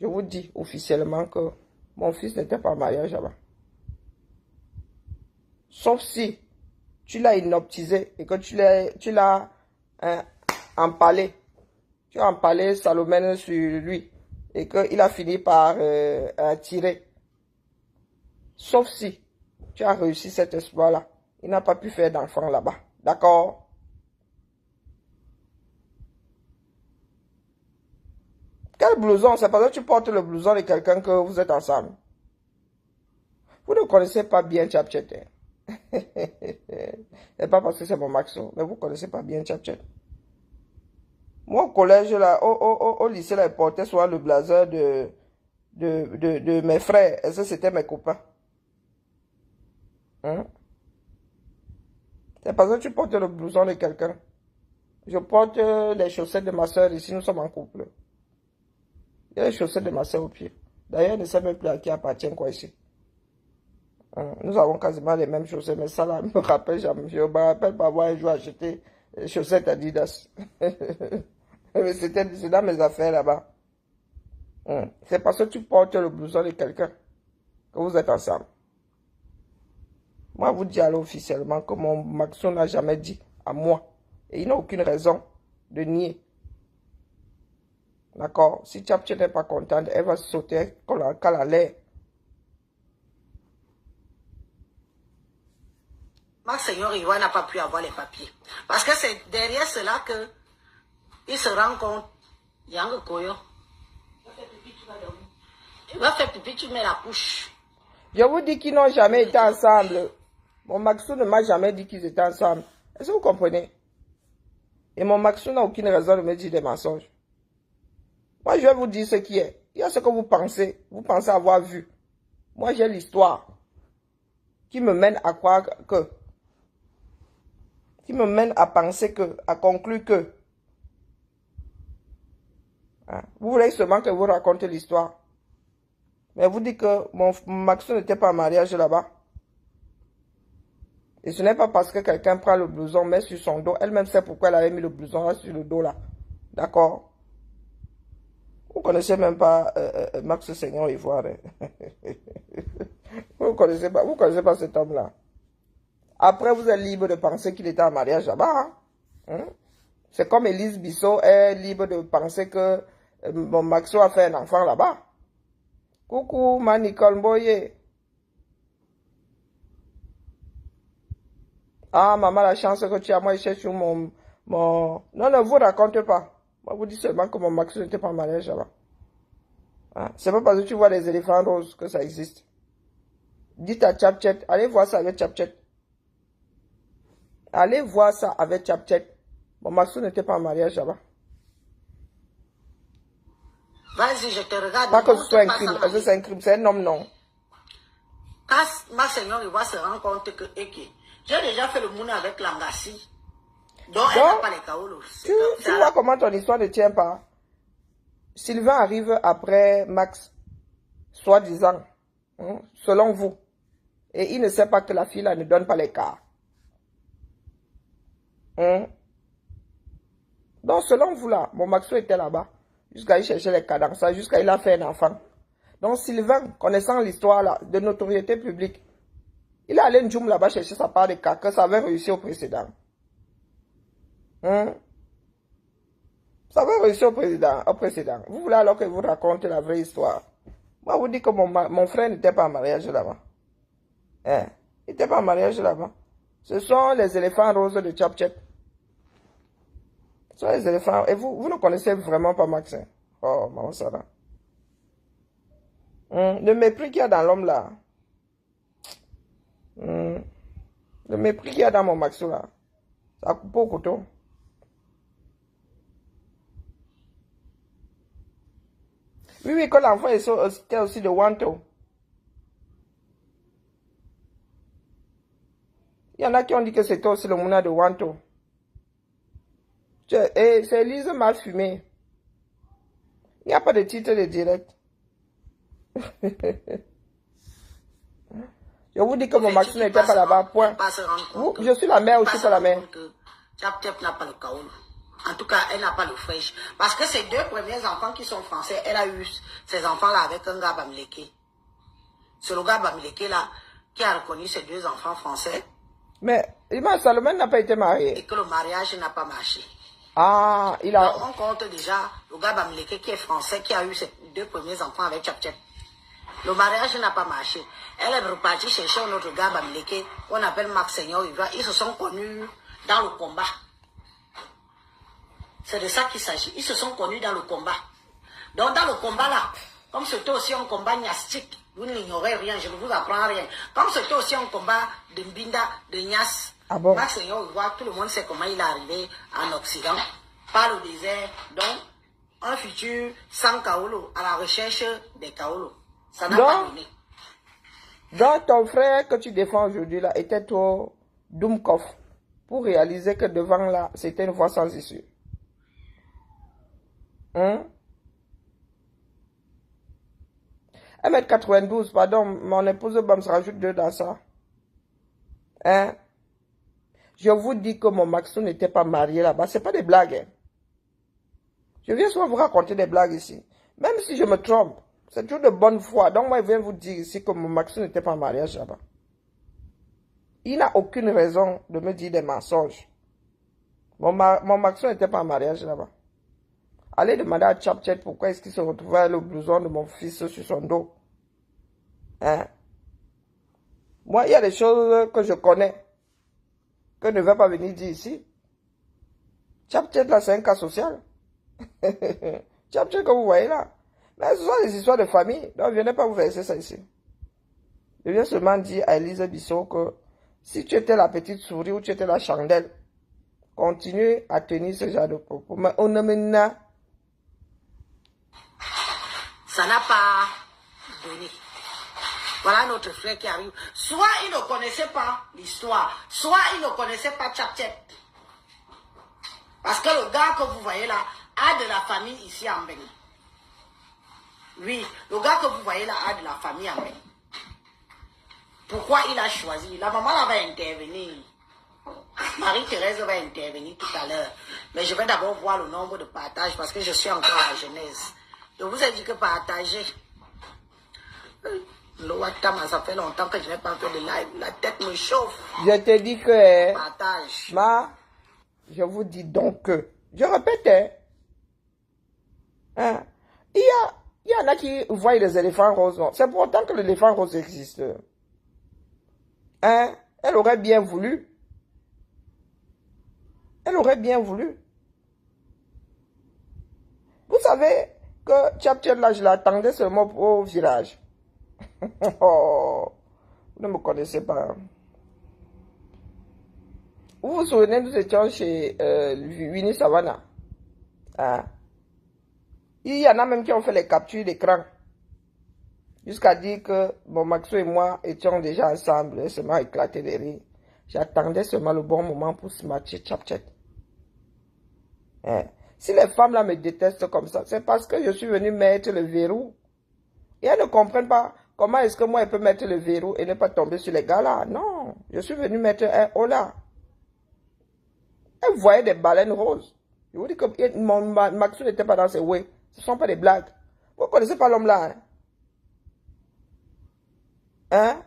je vous dis officiellement que mon fils n'était pas marié là-bas. Sauf si tu l'as hypnotisé et que tu l'as empalé. Tu as empalé Salomène sur lui et qu'il a fini par tirer. Sauf si tu as réussi cet exploit-là. Il n'a pas pu faire d'enfant là-bas. D'accord? Quel blouson? C'est parce que tu portes le blouson de quelqu'un que vous êtes ensemble. Vous ne connaissez pas bien Tchapchet. C'est pas parce que c'est mon Maxo, mais vous ne connaissez pas bien Tchapchet. Moi, au collège, là, au lycée, là, je portais souvent le blazer de mes frères. Et ça, c'était mes copains. C'est parce que tu portes le blouson de quelqu'un. Je porte les chaussettes de ma soeur ici, nous sommes en couple. Il y a les chaussettes de ma soeur au pied. D'ailleurs, je ne sais même plus à qui appartient quoi ici. Nous avons quasiment les mêmes chaussettes, mais ça là, je me rappelle pas avoir un jour acheté les chaussettes Adidas. C'est dans mes affaires là-bas. C'est parce que tu portes le blouson de quelqu'un que vous êtes ensemble. Moi, vous dis alors officiellement que mon Maxon n'a jamais dit à moi. Et il n'a aucune raison de nier. D'accord? Si Tchapchet n'est pas contente, elle va sauter quand elle a l'air. Seigneur Ivoire n'a pas pu avoir les papiers. Parce que c'est derrière cela que il se rend compte. Yang Koyo. Il va faire pipi, tu mets la couche. Je vous dis qu'ils n'ont jamais été ensemble. Mon Maxou ne m'a jamais dit qu'ils étaient ensemble. Est-ce que vous comprenez? Et mon Maxou n'a aucune raison de me dire des mensonges. Moi, je vais vous dire ce qui est. Il y a ce que vous pensez. Vous pensez avoir vu. Moi, j'ai l'histoire qui me mène à croire que, qui me mène à penser que, à conclure que. Vous voulez seulement que vous racontez l'histoire. Mais vous dites que mon Maxou n'était pas en mariage là-bas. Et ce n'est pas parce que quelqu'un prend le blouson, met sur son dos. Elle-même sait pourquoi elle avait mis le blouson là sur le dos là. D'accord? Vous ne connaissez même pas Max Seigneur Ivoire. Vous ne connaissez pas cet homme-là. Après, vous êtes libre de penser qu'il était en mariage là-bas. C'est comme Élise Bissot est libre de penser que mon Maxo a fait un enfant là-bas. Coucou, ma Nicole Boye. Ah, maman, la chance que tu as, moi, je cherche mon... Non, ne vous raconte pas. Moi, vous dites seulement que mon Maxo n'était pas en mariage là-bas. C'est pas parce que tu vois les éléphants roses que ça existe. Dites à Tchapchet, allez voir ça avec Tchapchet. Allez voir ça avec Tchapchet. Mon Maxo n'était pas en mariage là-bas. Vas-y, je te regarde. Pas que ce soit un crime. Est-ce que c'est un crime? C'est un homme, non. Quand ma Seigneur Ivoire se rend compte que j'ai déjà fait le mouna avec Langassi. Donc, elle n'a pas les kaolos. Tu vois comment ton histoire ne tient pas. Sylvain arrive après Max, soi-disant, selon vous. Et il ne sait pas que la fille là ne donne pas les cas. Donc, selon vous là, mon Maxo était là-bas. Jusqu'à il chercher les cadences, jusqu'à il a fait un enfant. Donc, Sylvain, connaissant l'histoire là, de notoriété publique, il est allé Ndjoum là-bas chercher sa part de cas, que ça avait réussi au précédent. Ça avait réussi au précédent. Vous voulez alors que je vous raconte la vraie histoire. Moi, je vous dis que mon frère n'était pas en mariage là-bas. Il n'était pas en mariage là-bas. Ce sont les éléphants roses de Tchapchet. Ce sont les éléphants. Et vous ne connaissez vraiment pas Max. Oh, maman Sarah. Le mépris qu'il y a dans l'homme là. Le mépris qu'il y a dans mon Maxo là. Ça coupe au couteau. Oui, quand l'enfant était aussi de Wanto. Il y en a qui ont dit que c'était aussi le mouna de Wanto. Et c'est Elise mal fumée. Il n'y a pas de titre de direct. Je vous dis que mon Maxime n'était pas là-bas, point. Je suis la mère, je suis pas la mère. Tchap n'a pas le kaoulou. En tout cas, elle n'a pas le fraîche. Parce que ses deux premiers enfants qui sont français, elle a eu ces enfants-là avec un gars Bamileke. C'est le gars Bamileke là qui a reconnu ses deux enfants français. Mais Imam Salomon n'a pas été marié. Et que le mariage n'a pas marché. Ah, il a... Donc, on compte déjà le gars Bamileke qui est français, qui a eu ses deux premiers enfants avec Tchap Tchap. Le mariage n'a pas marché. Elle est repartie chercher un autre gars Bamileke, qu'on appelle Max Seigneur Ivoire. Ils se sont connus dans le combat. C'est de ça qu'il s'agit. Ils se sont connus dans le combat. Donc, dans le combat là, comme c'était aussi un combat niastique, vous n'ignorez rien, je ne vous apprends rien. Comme c'était aussi un combat de Mbinda, de Nias, bon? Max Seigneur Ivoire, tout le monde sait comment il est arrivé en Occident, par le désert. Donc, un futur sans Kaolo, à la recherche des Kaolo. Ça n'a pas donné. Donc, ton frère que tu défends aujourd'hui là était trop Doumkov pour réaliser que devant là, c'était une voie sans issue. 1m92, pardon, mon épouse me rajoute 2 dans ça. Hein? Je vous dis que mon Maxou n'était pas marié là-bas. C'est pas des blagues. Hein? Je viens souvent vous raconter des blagues ici. Même si je me trompe, c'est toujours de bonne foi. Donc moi, je viens vous dire ici que mon Maxou n'était pas en mariage là-bas. Il n'a aucune raison de me dire des mensonges. Mon Maxou n'était pas en mariage là-bas. Allez demander à Tchap pourquoi est-ce qu'il se retrouvait avec le blouson de mon fils sur son dos. Hein? Moi, il y a des choses que je connais, que je ne vais pas venir dire ici. Tchap là, c'est un cas social. Tchap que vous voyez là. Mais ce sont des histoires de famille, donc venez pas vous verser ça ici. Je viens seulement dire à Elise Bissot que si tu étais la petite souris ou tu étais la chandelle, continue à tenir ce genre de propos. Mais on ne mène. Ça n'a pas donné. Voilà notre frère qui arrive. Soit il ne connaissait pas l'histoire, soit il ne connaissait pas Tchap. Parce que le gars que vous voyez là a de la famille ici en Bénin. Oui, le gars que vous voyez là a de la famille en Bénin. Pourquoi il a choisi? La maman là va intervenir. Marie-Thérèse va intervenir tout à l'heure. Mais je vais d'abord voir le nombre de partages parce que je suis encore à la Genèse. Je vous ai dit que partager. Le Watama, ça fait longtemps que je n'ai pas fait de live. La tête me chauffe. Je te dis que... Partage. Je vous dis donc que... Je répète, hein, il y en a qui voient les éléphants roses. C'est pourtant que l'éléphant rose existe. Hein? Elle aurait bien voulu. Elle aurait bien voulu. Vous savez que Tchap là, je l'attendais seulement au virage. Oh, vous ne me connaissez pas. Vous vous souvenez, nous étions chez Winnie Savannah. Hein? Il y en a même qui ont fait les captures d'écran. Jusqu'à dire que mon Maxo et moi étions déjà ensemble. Et seulement éclaté de rire. J'attendais seulement le bon moment pour se matcher Tchap. Hein? Si les femmes là me détestent comme ça, c'est parce que je suis venu mettre le verrou. Et elles ne comprennent pas comment est-ce que moi je peux mettre le verrou et ne pas tomber sur les gars là. Non, je suis venu mettre un haut là. Elles voyaient des baleines roses. Je vous dis que mon Maxou n'était pas dans ses ouais. Ce ne sont pas des blagues. Vous ne connaissez pas l'homme là. Hein?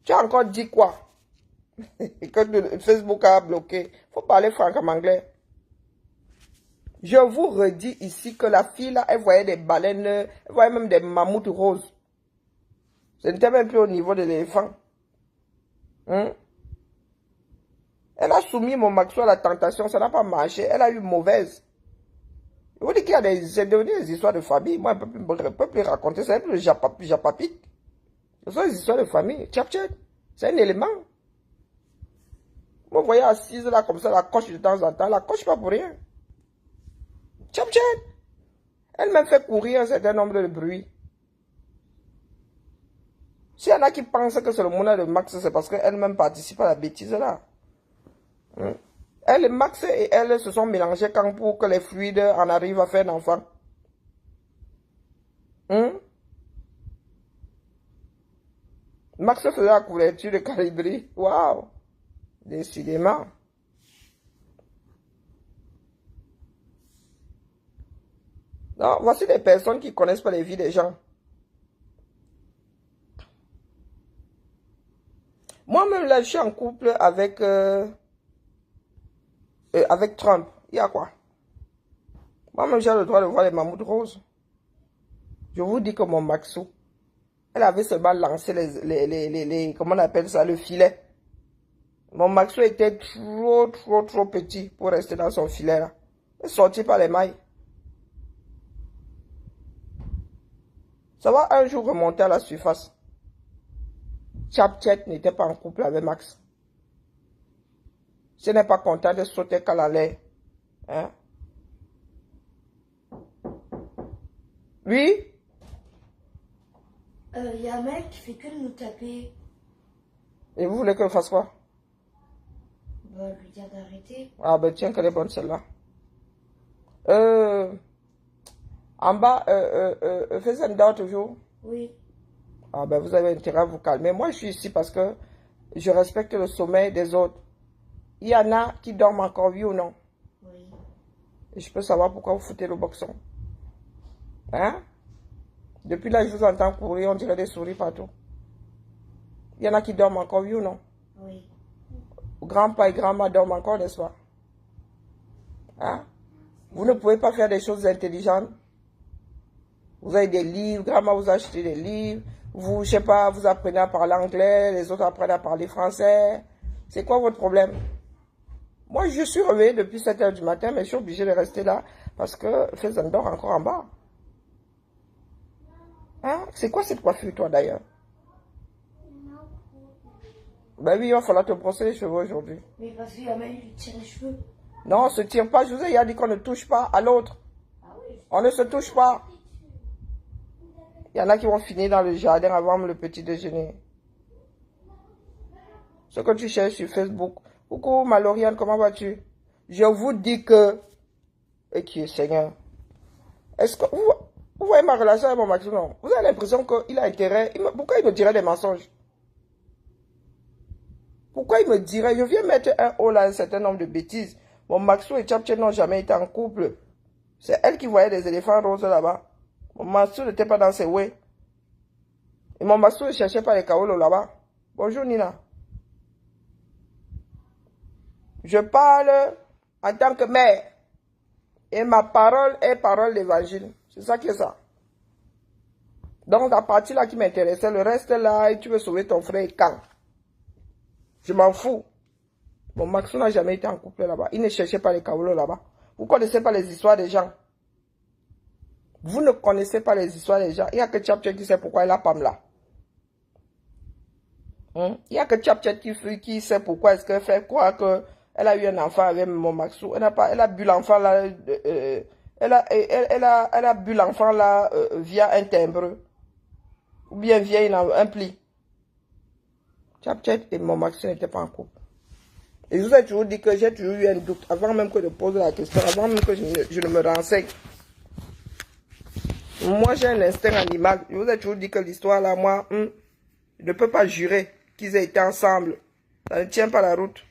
Tu as encore dit quoi? Que Facebook a bloqué. Il faut parler franc en anglais. Je vous redis ici que la fille là, elle voyait des baleines, elle voyait même des mammouths roses. Ce n'était même plus au niveau de l'éléphant. Hein? Elle a soumis mon Maxou à la tentation, ça n'a pas marché. Elle a eu mauvaise. Je vous dis qu'il y a des histoires de famille. Moi, je ne peux plus raconter. C'est un peu le japapite. Ce sont des histoires de famille. Tchap, c'est un élément. Vous voyez assise là comme ça, la coche de temps en temps. La coche pas pour rien. Tchap. Elle m'a fait courir un certain nombre de bruits. S'il y en a qui pensent que c'est le monnaie de Max, c'est parce qu'elle-même participe à la bêtise là. Elle, Max et elle se sont mélangés quand pour que les fluides en arrivent à faire un enfant. Max faisait la couverture de Calibri. Waouh! Décidément. Non, voici des personnes qui ne connaissent pas les vies des gens. Moi-même, là, je suis en couple avec Trump. Il y a quoi? Moi-même, j'ai le droit de voir les mammouths roses. Je vous dis que mon Maxou, elle avait seulement lancé comment on appelle ça, le filet. Mon Maxou était trop petit pour rester dans son filet là. Il est sorti par les mailles. Ça va un jour remonter à la surface. Chapchet n'était pas en couple avec Max. Ce n'est pas content de sauter qu'à la l'air. Hein? Oui? Y a un mec qui fait que de nous taper. Et vous voulez que je fasse quoi? Bah, lui dire d'arrêter. Ah ben tiens, qu'elle est bonne celle-là. En bas, fais un doigt toujours. Oui. Ah ben vous avez intérêt à vous calmer. Moi je suis ici parce que je respecte le sommeil des autres. Il y en a qui dorment encore, oui ou non? Oui. Et je peux savoir pourquoi vous foutez le boxon. Hein? Depuis là, je vous entends courir, on dirait des souris partout. Il y en a qui dorment encore, oui ou non? Oui. Grand-papa et grand-mère dorment encore, n'est-ce pas? Hein? Vous ne pouvez pas faire des choses intelligentes. Vous avez des livres, grand-mère vous achetez des livres. Vous, je sais pas, vous apprenez à parler anglais, les autres apprennent à parler français. C'est quoi votre problème? Moi, je suis réveillé depuis 7 h du matin, mais je suis obligé de rester là parce que Faison dort encore en bas. Hein? C'est quoi cette coiffure, toi, d'ailleurs? Ben oui, il va falloir te brosser les cheveux aujourd'hui. Mais parce qu'il y a même lui tire les cheveux. Non, on ne se tire pas. Je vous ai dit qu'on ne touche pas à l'autre. Ah oui. On ne se touche pas. Il y en a qui vont finir dans le jardin avant le petit déjeuner. Ce que tu cherches sur Facebook. Coucou, Maloriane, comment vas-tu? Je vous dis que... Et qui est Seigneur? Est-ce que vous voyez ma relation avec mon Maxou? Non. Vous avez l'impression qu'il a intérêt. Pourquoi il me dirait des mensonges? Pourquoi il me dirait? Je viens mettre un haut là, un certain nombre de bêtises. Mon Maxou et Chapchet n'ont jamais été en couple. C'est elle qui voyait des éléphants roses là-bas. Mon Maxou n'était pas dans ses ouées. Et mon Maxou ne cherchait pas les kaolos là-bas. Bonjour Nina. Je parle en tant que mère. Et ma parole est parole d'évangile. C'est ça qui est ça. Donc la partie là qui m'intéressait, le reste là, et tu veux sauver ton frère quand? Je m'en fous. Mon Maxou n'a jamais été en couple là-bas. Il ne cherchait pas les kaolos là-bas. Vous ne connaissez pas les histoires des gens. Vous ne connaissez pas les histoires des gens. Il n'y a que Chapchet qui sait pourquoi elle a Pamela. Il n'y a que Chapchet qui sait pourquoi est-ce qu'elle fait croire qu'elle a eu un enfant avec mon Maxou. Elle a bu l'enfant là. Elle a bu l'enfant là via un timbre. Ou bien via un pli. Chapchet et mon Maxou n'étaient pas en couple. Et je vous ai toujours dit que j'ai toujours eu un doute avant même que de poser la question, avant même que je ne me renseigne. Moi, j'ai un instinct animal. Je vous ai toujours dit que l'histoire là, moi, je ne peux pas jurer qu'ils aient été ensemble. Ça ne tient pas la route.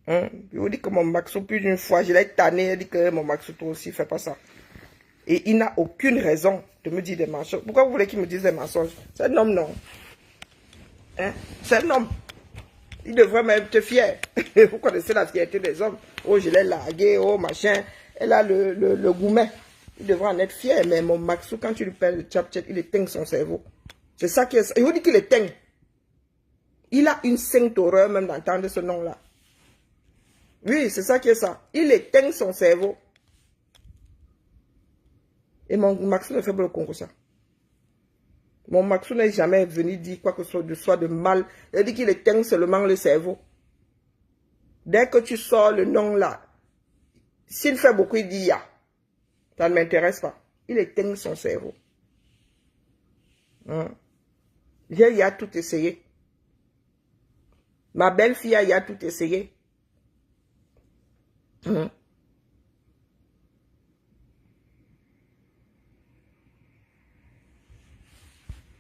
Je vous dis que mon Maxou, plus d'une fois, je l'ai tanné, il dit que mon Maxou, toi aussi, fais pas ça. Et il n'a aucune raison de me dire des mensonges. Pourquoi vous voulez qu'il me dise des mensonges? C'est un homme, non. C'est un homme. Il devrait même être fier. Vous connaissez la fierté des hommes. Oh, je l'ai largué, oh, machin. Elle a le gourmet. Il devrait en être fier. Mais mon Maxou, quand tu lui perds le Chapchet, il éteint son cerveau. C'est ça qui est... Je vous dis qu'il éteint. Il a une sainte horreur même d'entendre ce nom-là. Oui, c'est ça qui est ça. Il éteint son cerveau. Et mon Maxou ne fait pas le concours ça. Mon Maxou n'est jamais venu dire quoi que ce soit de mal. Il dit qu'il éteint seulement le cerveau. Dès que tu sors le nom là, s'il fait beaucoup, il dit ya. Ça ne m'intéresse pas. Il éteint son cerveau. Il a tout essayé. Ma belle-fille a tout essayé. Hein?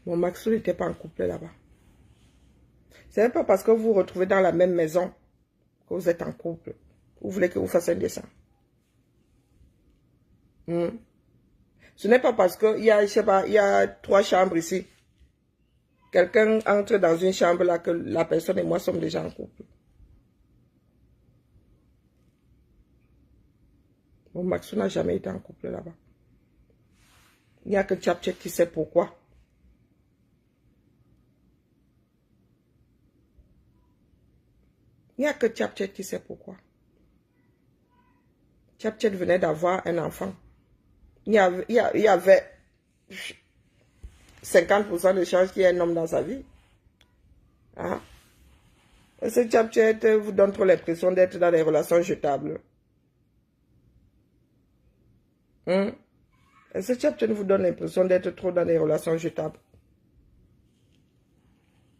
Mon Maxou n'était pas en couple là-bas. Ce n'est pas parce que vous vous retrouvez dans la même maison que vous êtes en couple. Vous voulez que vous fassiez un dessin. Ce n'est pas parce qu'il y a, je sais pas, il y a 3 chambres ici. Quelqu'un entre dans une chambre là que la personne et moi sommes déjà en couple. Mon Maxou n'a jamais été en couple là-bas. Il n'y a que Tchapchet qui sait pourquoi. Il n'y a que Tchapchet qui sait pourquoi. Tchapchet venait d'avoir un enfant. Il y avait 50% de chances qu'il y ait un homme dans sa vie. Hein? Ce Tchapchet vous donne trop l'impression d'être dans des relations jetables. Ce Tchapchet vous donne l'impression d'être trop dans des relations jetables.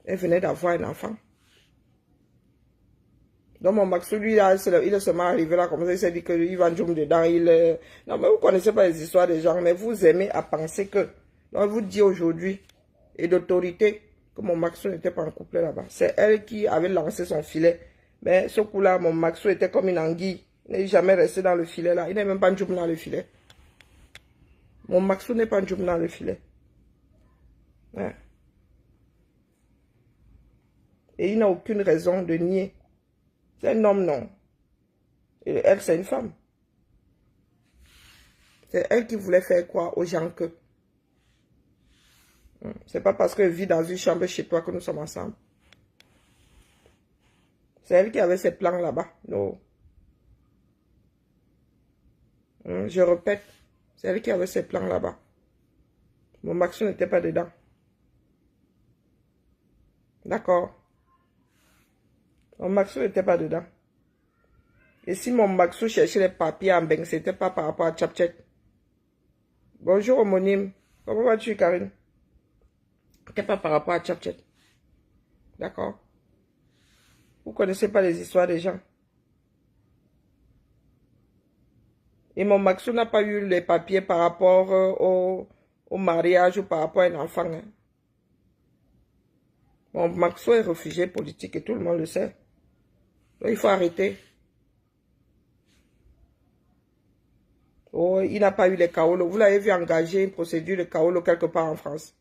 Elle venait d'avoir un enfant. Donc mon Maxou, lui, il est seulement arrivé là comme ça, il s'est dit qu'il va jouer dedans. Non, mais vous ne connaissez pas les histoires des gens, mais vous aimez à penser que... Donc, je vous dis aujourd'hui, et d'autorité, que mon Maxou n'était pas en couple là-bas. C'est elle qui avait lancé son filet. Mais ce coup-là, mon Maxou était comme une anguille. Il n'est jamais resté dans le filet là. Il n'est même pas joué dans le filet. Mon Maxou n'est pas joué dans le filet. Ouais. Et il n'a aucune raison de nier. C'est un homme, non. Et elle, c'est une femme. C'est elle qui voulait faire croire aux gens que... C'est pas parce que je vis dans une chambre chez toi que nous sommes ensemble. C'est elle qui avait ses plans là-bas. Non. Je répète, c'est elle qui avait ses plans là-bas. Mon Maxou n'était pas dedans. D'accord. Mon Maxou n'était pas dedans. Et si mon Maxou cherchait les papiers en Beng, ce n'était pas par rapport à Tchapchet. Bonjour homonyme. Comment vas-tu, Karine? Ce n'était pas par rapport à Tchapchet. D'accord. Vous ne connaissez pas les histoires des gens. Et mon Maxou n'a pas eu les papiers par rapport au mariage ou par rapport à un enfant. Hein. Mon Maxou est réfugié politique et tout le monde le sait. Donc il faut arrêter. Oh, il n'a pas eu les Kaolo. Vous l'avez vu engager une procédure de Kaolo quelque part en France.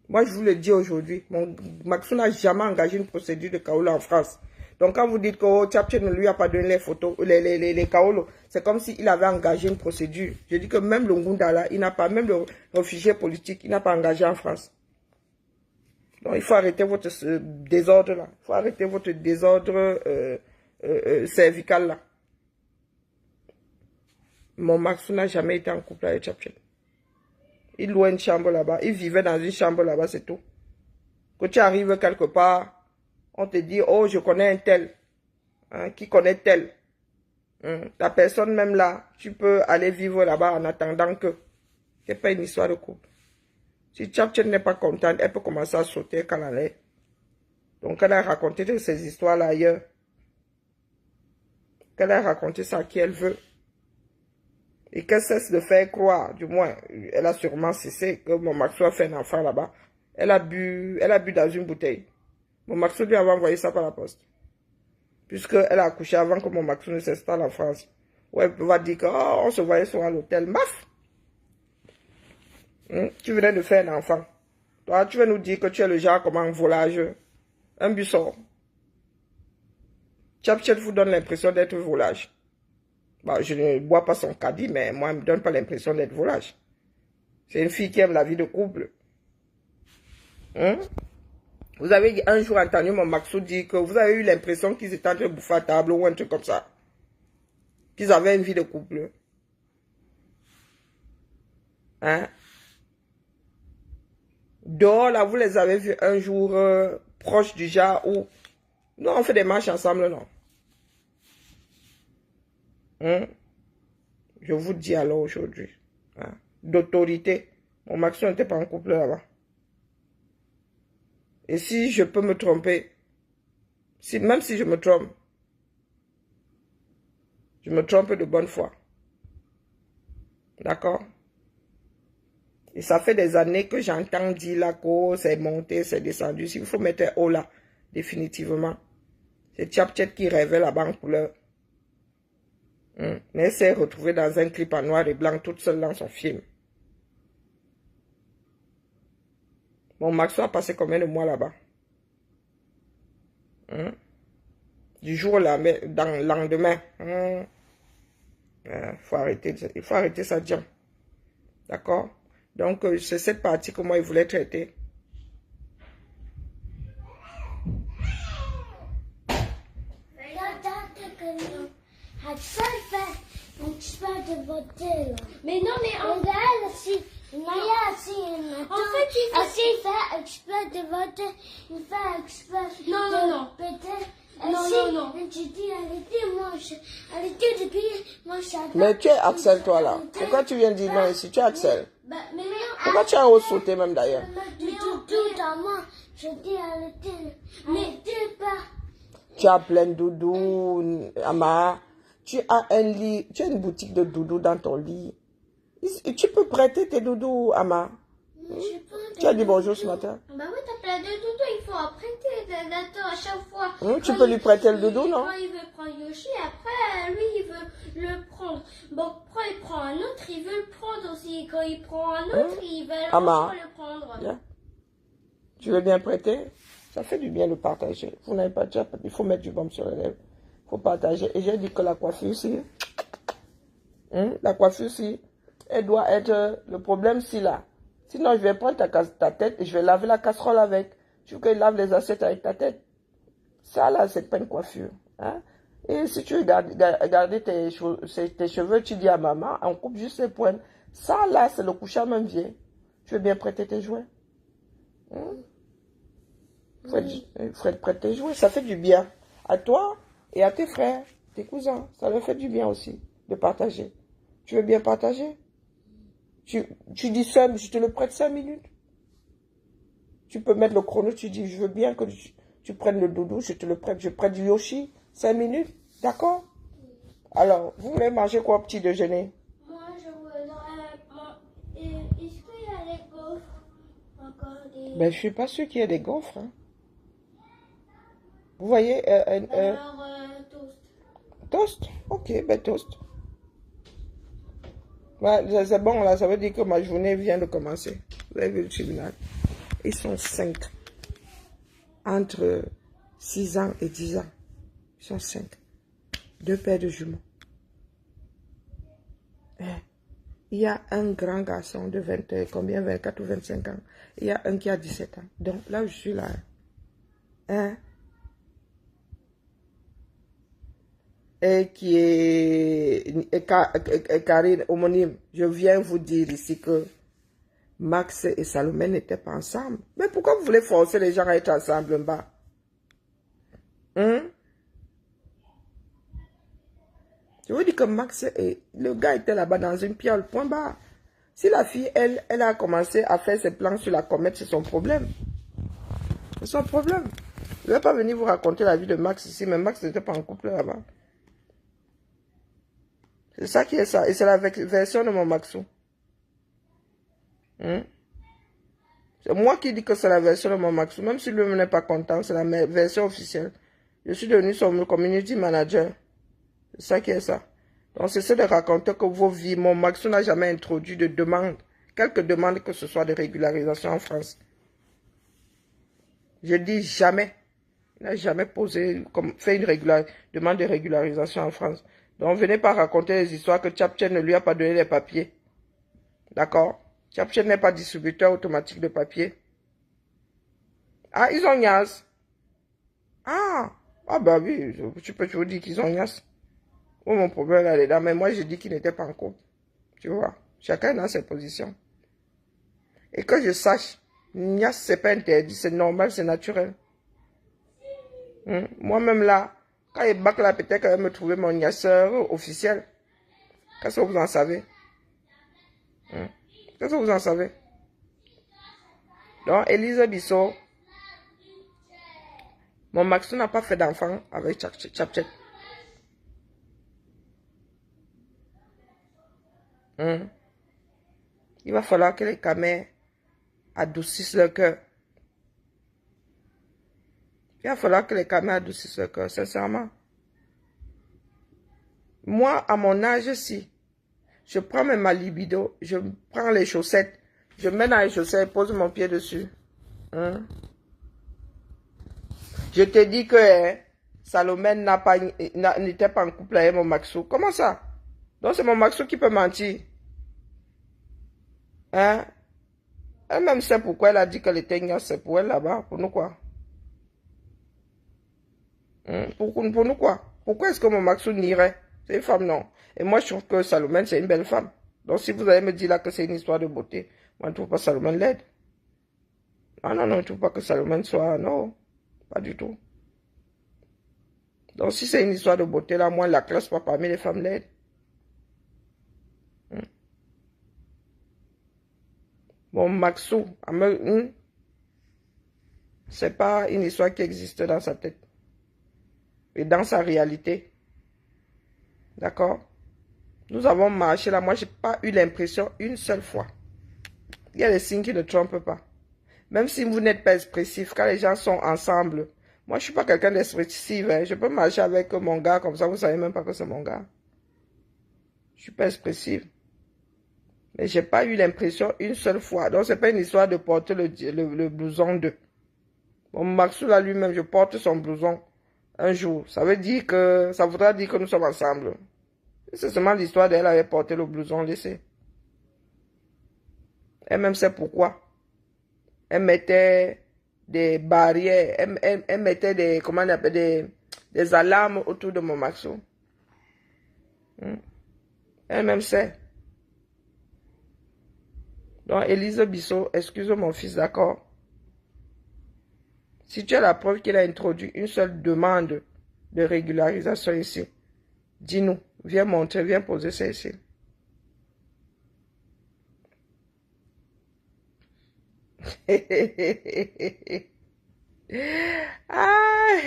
Moi, je vous le dis aujourd'hui. Mon Maxou n'a jamais engagé une procédure de Kaolo en France. Donc, quand vous dites que oh, Tchapchet ne lui a pas donné les photos, les Kaolo, c'est comme s'il avait engagé une procédure. Je dis que même le Ngunda là, il n'a pas, même le réfugié politique, il n'a pas engagé en France. Donc, il faut arrêter votre désordre là. Il faut arrêter votre désordre cervical là. Mon Maxou n'a jamais été en couple avec Tchapchet. Il louait une chambre là-bas. Il vivait dans une chambre là-bas, c'est tout. Quand tu arrives quelque part, on te dit, oh, je connais un tel. Hein, qui connaît tel. La personne même là, tu peux aller vivre là-bas en attendant que. C'est pas une histoire de couple. Si Tchapchet n'est pas contente, elle peut commencer à sauter quand elle est. Donc, elle a raconté toutes ces histoires-là ailleurs. Qu'elle a raconté ça à qui elle veut. Et qu'elle cesse de faire croire, du moins, elle a sûrement cessé que mon Maxou a fait un enfant là-bas. Elle a bu dans une bouteille. Mon Maxou lui avait envoyé ça par la poste. Puisqu'elle a accouché avant que mon Maxou ne s'installe en France. Ouais, elle va dire que, oh, on se voyait souvent à l'hôtel. Maf! Tu venais de faire un enfant. Toi, tu vas nous dire que tu es le genre comme un volage. Un buisson. Tchapchet vous donne l'impression d'être volage. Bon, je ne bois pas son caddie, mais moi, elle ne me donne pas l'impression d'être volage. C'est une fille qui aime la vie de couple. Vous avez un jour entendu mon Maxou dire que vous avez eu l'impression qu'ils étaient en train de bouffer à table ou un truc comme ça. Qu'ils avaient une vie de couple. Hein? Dehors, là, vous les avez vus un jour proches du genre où... Nous, on fait des marches ensemble, non? Je vous dis alors aujourd'hui, hein, d'autorité, mon Maxou n'était pas en couple là-bas. Et si je peux me tromper, même si je me trompe, Je me trompe de bonne foi. D'accord? Et ça fait des années que j'entends dire la cause, c'est monté, c'est descendu. S'il faut mettre haut là, définitivement. C'est Tchapchet qui rêvait la banque couleur. Mais elle s'est retrouvée dans un clip en noir et blanc, toute seule dans son film. Mon Maxo a passé combien de mois là-bas? Du jour au lendemain. Il faut arrêter ça, Dieu. D'accord? Donc, c'est cette partie que moi, il voulait traiter. Mais non, mais en fait, il fait exprès de voter, il fait exprès Non. Non. Tu dis, arrêtez de crier, moi, Mais tu es Axel, toi, là. Pourquoi tu viens dire non ici? Tu es Axel. mais non, Pourquoi tu as osé sauter même, d'ailleurs? tout à moi, je dis, arrêtez pas. Tu as plein de doudous, Ama. Tu as un lit, tu as une boutique de doudous dans ton lit. Tu peux prêter tes doudous, Ama. Tu as dit bonjour ce matin. Bah oui, t'as plein de doudous, il faut prêter des datos à chaque fois. Tu peux lui prêter le doudou, non? Quand il veut prendre Yoshi, après, lui, il veut le prendre. Bon, quand il prend un autre, il veut le prendre aussi. Quand il prend un autre, il veut encore le prendre. Yeah. Tu veux bien prêter? Ça fait du bien de partager. Vous n'avez pas déjà, il faut mettre du baume sur les lèvres. Il faut partager. Et j'ai dit que la coiffure aussi, la coiffure aussi, elle doit être le problème si là. Sinon, je vais prendre ta tête et je vais laver la casserole avec. Tu veux que je lave les assiettes avec ta tête? Ça, là, c'est pas une coiffure. Hein? Et si tu veux garder tes cheveux, tu dis à maman, on coupe juste les pointes. Ça, là, c'est le couchant même vieux. Tu veux bien prêter tes jouets? Fred, prête tes jouets. Ça fait du bien. À toi et à tes frères, tes cousins. Ça leur fait du bien aussi de partager. Tu veux bien partager? Tu dis ça, je te le prête 5 minutes. Tu peux mettre le chrono, tu dis, je veux bien que tu prennes le doudou, je te le prête, je prête du Yoshi, 5 minutes, d'accord? Alors, vous voulez manger quoi au petit déjeuner? Moi, je voudrais... Est-ce qu'il y a des gaufres? Encore des... Ben, je suis pas sûre qu'il y ait des gaufres. Hein. Vous voyez? Toast. Toast? Ok, ben toast. Ouais, c'est bon, là, ça veut dire que ma journée vient de commencer. Vous avez vu le tribunal? Ils sont 5. Entre 6 ans et 10 ans. Ils sont 5. 2 paires de jumeaux. Il y a un grand garçon de 24 ou 25 ans. Il y a un qui a 17 ans. Donc là, je suis là. Et qui est Karine homonyme. Je viens vous dire ici que Max et Salomé n'étaient pas ensemble. Mais pourquoi vous voulez forcer les gens à être ensemble en bas? Je vous dis que Max et le gars était là-bas dans une piole, point barre. Si la fille, elle a commencé à faire ses plans sur la comète, c'est son problème. C'est son problème. Je ne vais pas venir vous raconter la vie de Max ici, mais Max n'était pas en couple là-bas. C'est ça qui est ça. Et c'est la version de mon Maxou. C'est moi qui dis que c'est la version de mon Maxou. Même si lui n'est pas content, c'est la version officielle. Je suis devenu son community manager. C'est ça qui est ça. Donc, c'est ça de raconter que vos vies, mon Maxou n'a jamais introduit de demande. Quelque demande que ce soit de régularisation en France. Je dis jamais. Il n'a jamais fait une demande de régularisation en France. Donc, venez pas raconter les histoires que Tchapchet ne lui a pas donné les papiers. D'accord? Tchapchet n'est pas distributeur automatique de papier. Ah, ils ont Nias. Ah bah oui, je peux toujours dire qu'ils ont Nias. Oh, mon problème là, dedans. Mais moi, je dis qu'ils n'étaient pas en couple. Tu vois? Chacun est dans ses positions. Et que je sache, Nias, c'est pas interdit, c'est normal, c'est naturel. Moi-même là, quand il bac là, peut-être qu'elle va me trouver mon niasseur officiel. Qu'est-ce que vous en savez? Qu'est-ce que vous en savez? Donc, Elisa Bissot, mon Maxou n'a pas fait d'enfant avec Tchapchet. Il va falloir que les camés adoucissent leur cœur. Il va falloir que les camés adoucissent leur cœur, sincèrement. Moi, à mon âge, si je prends ma libido, je prends les chaussettes, je mets dans les chaussettes et pose mon pied dessus. Je te dis que Salomé n'était pas en couple avec mon Maxou. Comment ça? Donc c'est mon Maxou qui peut mentir. Hein? Elle-même sait pourquoi elle a dit que les Tengas, c'est pour elle là-bas. Pour nous quoi? Pour nous quoi? Pourquoi est-ce que mon Maxou n'irait? C'est une femme, non. Et moi, je trouve que Salomé, c'est une belle femme. Donc si vous allez me dire là que c'est une histoire de beauté, moi, je ne trouve pas Salomé laide. Ah non, non, je ne trouve pas que Salomé soit... Non, pas du tout. Donc si c'est une histoire de beauté, là, moi, je ne la classe pas parmi les femmes laides. Bon, Maxou, c'est pas une histoire qui existe dans sa tête. Et dans sa réalité. D'accord? Nous avons marché là. Moi, je n'ai pas eu l'impression une seule fois. Il y a des signes qui ne trompent pas. Même si vous n'êtes pas expressif, quand les gens sont ensemble. Moi, je ne suis pas quelqu'un d'expressif. Hein. Je peux marcher avec mon gars comme ça. Vous ne savez même pas que c'est mon gars. Je ne suis pas expressif. Mais je n'ai pas eu l'impression une seule fois. Donc, ce n'est pas une histoire de porter le blouson de. Bon, Maxou là lui-même, je porte son blouson un jour. Ça voudra dire que nous sommes ensemble. C'est seulement l'histoire d'elle avait porté le blouson laissé. Elle-même sait pourquoi. Elle mettait des barrières, elle mettait des, comment on appelle, des alarmes autour de mon Maxou. Elle-même sait. Donc, Élise Bissot, excuse mon fils, d'accord? Si tu as la preuve qu'il a introduit une seule demande de régularisation ici, dis-nous, viens montrer, viens poser ça ici. Ah,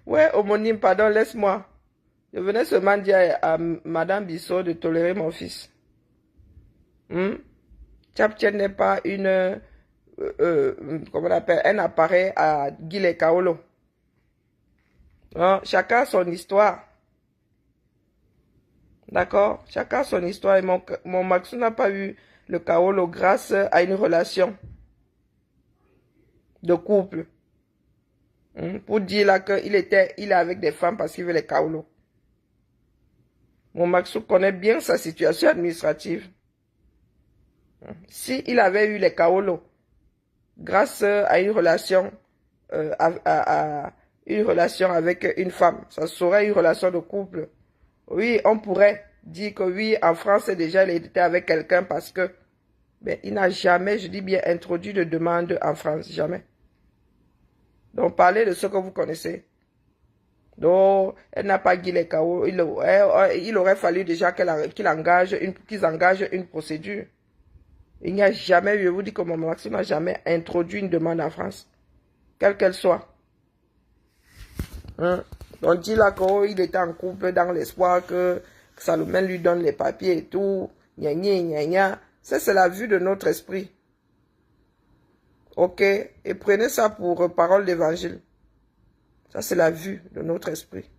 ouais, homonyme, pardon, laisse-moi. Je venais seulement dire à Madame Bissot de tolérer mon fils. Tchaptien n'est pas une, comment on appelle, un appareil à Guile Kaolo. Chacun a son histoire. D'accord? Chacun a son histoire. Et mon Maxou n'a pas eu le Kaolo grâce à une relation de couple. Pour dire là qu'il est avec des femmes parce qu'il veut les Kaolo. Mon Maxou connaît bien sa situation administrative. Si il avait eu les Kaolo grâce à une relation, une relation avec une femme, ça serait une relation de couple. Oui, on pourrait dire que oui, en France, déjà, il était avec quelqu'un parce que, ben, il n'a jamais, je dis bien, introduit de demande en France, jamais. Donc, parlez de ce que vous connaissez. Donc, elle n'a pas dit les Kaolo, il aurait fallu déjà qu'ils engagent une procédure. Il n'y a jamais, je vous dis que mon Maxou n'a jamais introduit une demande en France. Quelle qu'elle soit. On dit là qu'il était en couple dans l'espoir que Salomé lui donne les papiers et tout. Gna gna gna gna. Ça, c'est la vue de notre esprit. Ok? Et prenez ça pour parole d'évangile. Ça, c'est la vue de notre esprit.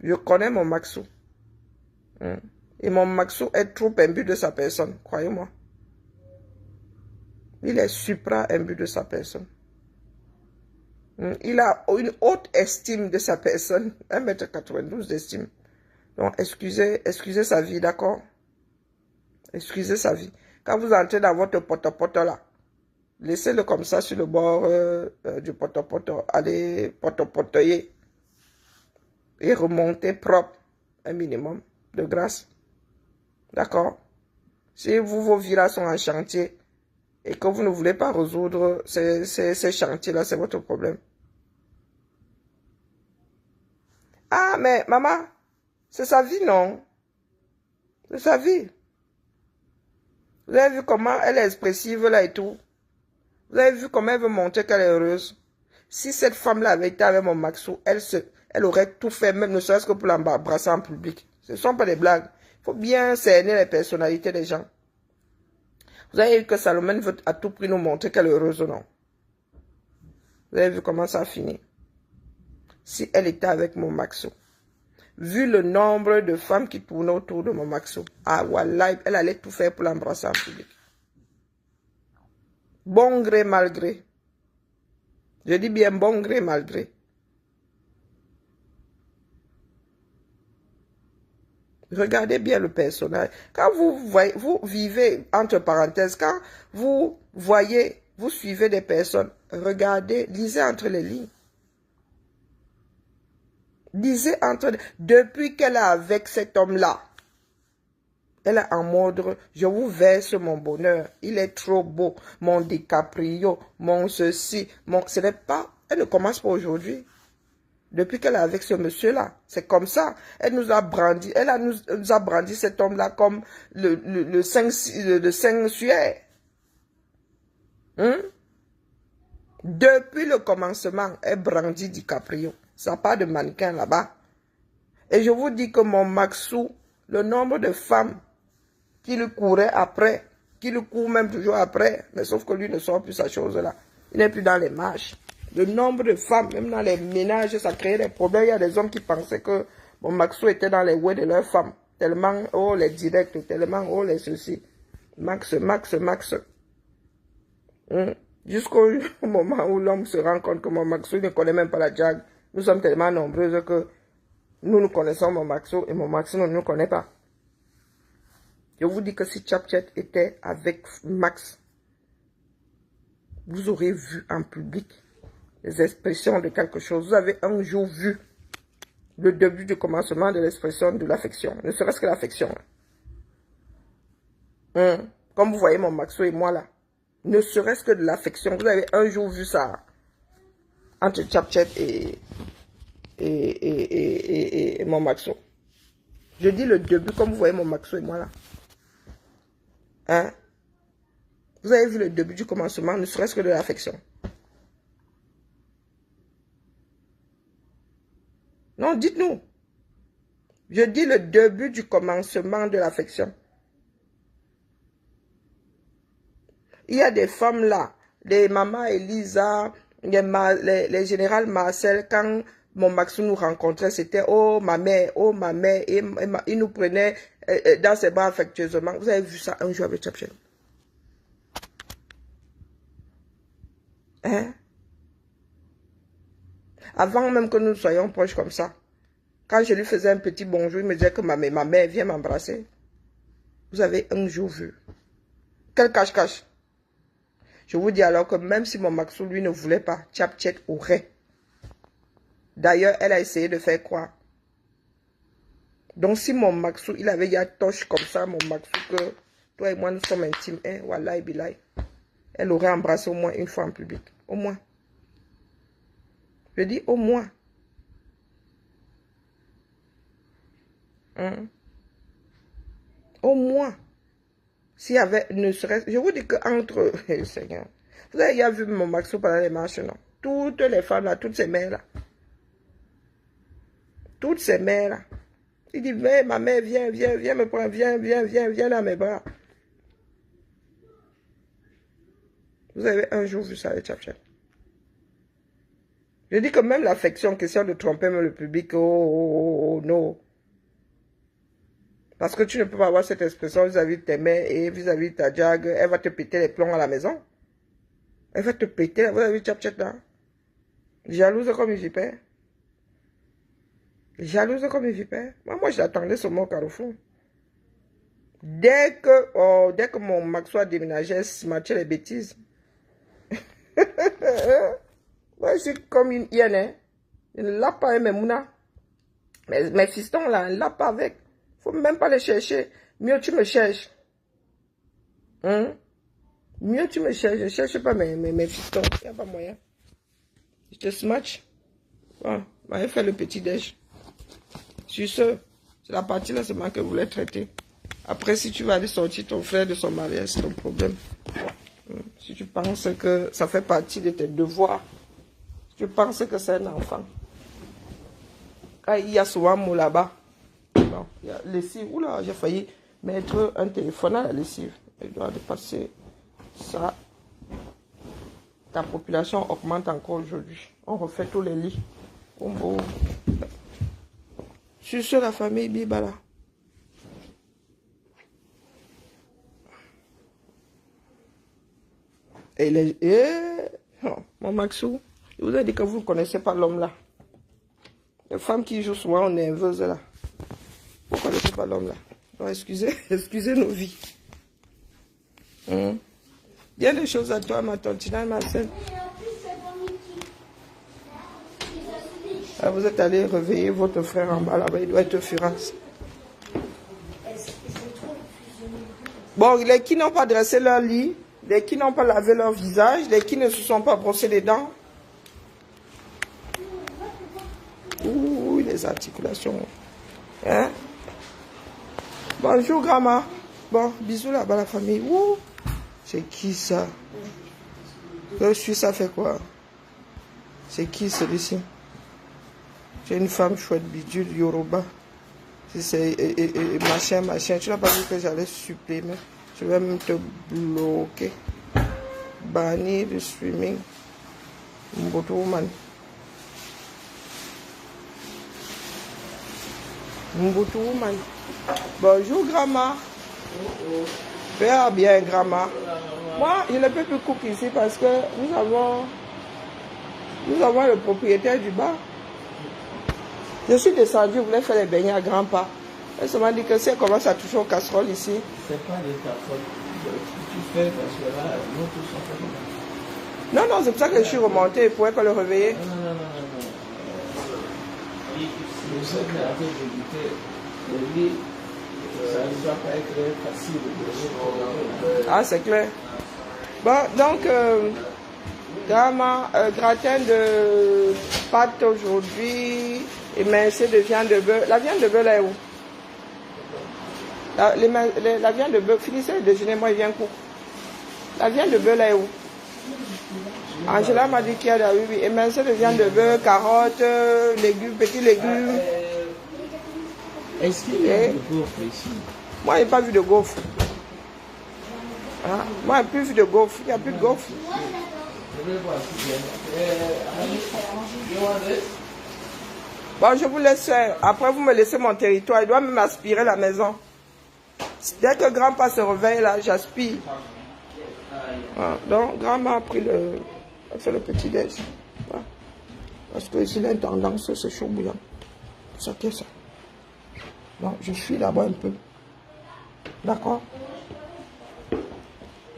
Je connais mon Maxou. Et mon Maxou est trop imbu de sa personne, croyez-moi. Il est supra imbu de sa personne. Il a une haute estime de sa personne, 1,92 m d'estime. Donc, excusez sa vie, d'accord? Excusez sa vie. Quand vous entrez dans votre poto-poto là, laissez-le comme ça sur le bord du poto-poto. Allez poto-potoyer. Et remontez propre, un minimum, de grâce. D'accord? Si vos villas sont en chantier et que vous ne voulez pas résoudre ces chantiers-là, c'est votre problème. Ah, mais maman, c'est sa vie, non? C'est sa vie. Vous avez vu comment elle est expressive là et tout? Vous avez vu comment elle veut montrer qu'elle est heureuse? Si cette femme-là avait été avec mon Maxou, elle aurait tout fait, même ne serait-ce que pour l'embrasser en public. Ce ne sont pas des blagues. Il faut bien cerner les personnalités des gens. Vous avez vu que Salomon veut à tout prix nous montrer qu'elle est heureuse ou non. Vous avez vu comment ça a fini. Si elle était avec mon Maxo, vu le nombre de femmes qui tournaient autour de mon Maxo, ah voilà, elle allait tout faire pour l'embrasser en public. Bon gré, mal gré. Je dis bien bon gré, mal gré. Regardez bien le personnage. Quand vous voyez, vous vivez, entre parenthèses, quand vous voyez, vous suivez des personnes, regardez, lisez entre les lignes. Lisez entre les... Depuis qu'elle est avec cet homme-là, elle est en mode, je vous verse mon bonheur. Il est trop beau. Mon DiCaprio, mon ceci, mon... Ce n'est pas... Elle ne commence pas aujourd'hui. Depuis qu'elle est avec ce monsieur-là, c'est comme ça. Elle nous a brandi, nous a brandi cet homme-là comme le Saint-Suaire. Depuis le commencement, elle brandit DiCaprio. Ça n'a pas de mannequin là-bas. Et je vous dis que mon Maxou, le nombre de femmes qui lui couraient après, qui lui courent même toujours après, mais sauf que lui ne sort plus sa chose là. Il n'est plus dans les marches. Le nombre de femmes, même dans les ménages, ça créait des problèmes. Il y a des hommes qui pensaient que mon Maxou était dans les oueds de leurs femmes. Tellement, oh, les directs, tellement, oh, les ceci. Max. Jusqu'au moment où l'homme se rend compte que mon Maxou ne connaît même pas la jag. Nous sommes tellement nombreuses que nous connaissons mon Maxou et mon Maxou ne nous connaît pas. Je vous dis que si Chapchat était avec Max, vous aurez vu en public les expressions de quelque chose. Vous avez un jour vu le début du commencement de l'expression de l'affection. Ne serait-ce que l'affection. Comme vous voyez mon Maxo et moi là. Ne serait-ce que de l'affection. Vous avez un jour vu ça. Entre Chapchat et mon Maxo. Je dis le début comme vous voyez mon Maxo et moi là. Vous avez vu le début du commencement. Ne serait-ce que de l'affection. Non, dites-nous. Je dis le début du commencement de l'affection. Il y a des femmes là, les mamans Elisa, les générales Marcel, quand mon Maxou nous rencontrait, c'était oh ma mère, et il nous prenait dans ses bras affectueusement. Vous avez vu ça un jour avec Chapchat? Avant même que nous soyons proches comme ça, quand je lui faisais un petit bonjour, il me disait que ma mère vient m'embrasser. Vous avez un jour vu. Quel cache-cache. Je vous dis alors que même si mon Maxou, lui, ne voulait pas, Chapchat aurait. D'ailleurs, elle a essayé de faire quoi? Donc, si mon Maxou, il avait ya toche comme ça, mon Maxou, que toi et moi, nous sommes intimes, wallahi billahi, elle aurait embrassé au moins une fois en public. Au moins. Je dis au moins. Au moins. S'il y avait, ne serait-ce... Je vous dis qu'entre... Seigneur. Vous avez déjà vu mon Maxou pendant les marches, non? Toutes les femmes là, toutes ces mères là. Toutes ces mères là. Il dit, mais ma mère, viens me prendre, viens dans mes bras. Vous avez un jour vu ça avec Chapchat. Je dis que même l'affection, question de tromper même le public, oh, non. Parce que tu ne peux pas avoir cette expression vis-à-vis de tes mères et vis-à-vis de ta jag. Elle va te péter les plombs à la maison. Elle va te péter. Vous avez vu Chapchat là? Jalouse comme une vipère. Jalouse comme une vipère. Moi je l'attendais sur mon carrefour. Dès que mon Maxou a déménagé, elle se matchait les bêtises. Moi je suis comme une hyène. Hein? Je ne l'a pas avec mes mounas. Mes fistons là, je ne l'a pas avec. Faut même pas les chercher. Mieux tu me cherches. Mieux tu me cherches. Je ne cherche pas mes fistons. Il n'y a pas moyen. Je te smatch. Bon, je vais faire le petit déj. Sur ce, c'est la partie là seulement que je voulais traiter. Après, si tu vas aller sortir ton frère de son mariage, c'est ton problème. Si tu penses que ça fait partie de tes devoirs, si tu penses que c'est un enfant. Quand il y a souvent un mot là-bas, Bon, il y a lessive. Oula, j'ai failli mettre un téléphone à la lessive. Il doit dépasser ça. Ta population augmente encore aujourd'hui. On refait tous les lits. Sur ce, la famille Bibala. Oh, mon Maxou, je vous ai dit que vous ne connaissez pas l'homme là. Les femmes qui jouent souvent en nerveuse là. Vous ne connaissez pas l'homme là. Non, excusez nos vies. Bien des choses à toi, ma tontina, ma sœur. Ah, vous êtes allé réveiller votre frère en bas là-bas, il doit être furax. Bon, les qui n'ont pas dressé leur lit, les qui n'ont pas lavé leur visage, les qui ne se sont pas brossés les dents. Ouh, les articulations. Hein? Bonjour, Grandma. Bon, bisous là-bas, la famille. Ouh, c'est qui ça? Je suis, ça fait quoi? C'est qui celui-ci? J'ai une femme chouette bidule, Yoruba. C'est machin. Tu n'as pas vu que j'allais supprimer. Je vais même te bloquer. Bannir du streaming. Mboto woman. Mboto woman. Bonjour, Grandma. Fais bien, Grandma. Moi, je ne peux plus couper ici parce que nous avons le propriétaire du bar. Je suis descendu, je voulais faire les beignets à grands pas. Elle m'a dit que si elle commence à toucher aux casseroles ici. C'est pas des casseroles. Tu fais parce que là, nous tous on fait. Non, c'est pour ça que je suis remontée pour pas le réveiller. Non. Vous êtes en train d'éviter le lit, ça ne doit pas être facile de. Ah, c'est clair. Bon, donc, gratin de pâte aujourd'hui. Émincé de viande de bœuf. La viande de bœuf là est où? La viande de bœuf, finissez le déjeuner, moi je viens couper. La viande de bœuf là est où? Angela m'a dit qu'il y a là, oui. Émincé de viande de bœuf, carottes, légumes, petits légumes. Est-ce qu'il y a du gaufre ici? Moi je n'ai pas vu de gaufre. Moi je n'ai plus vu de gaufre. Il n'y a plus de gaufre. Je vais voir si Bon, je vous laisse faire. Après, vous me laissez mon territoire. Il doit même aspirer la maison. Dès que grand-papa se réveille, là, j'aspire. Donc, grand-mère a pris le petit-déj. Parce que ici, l'intendance, c'est chaud bouillant. Ça qu'est ça. Bon, je suis là-bas un peu. D'accord?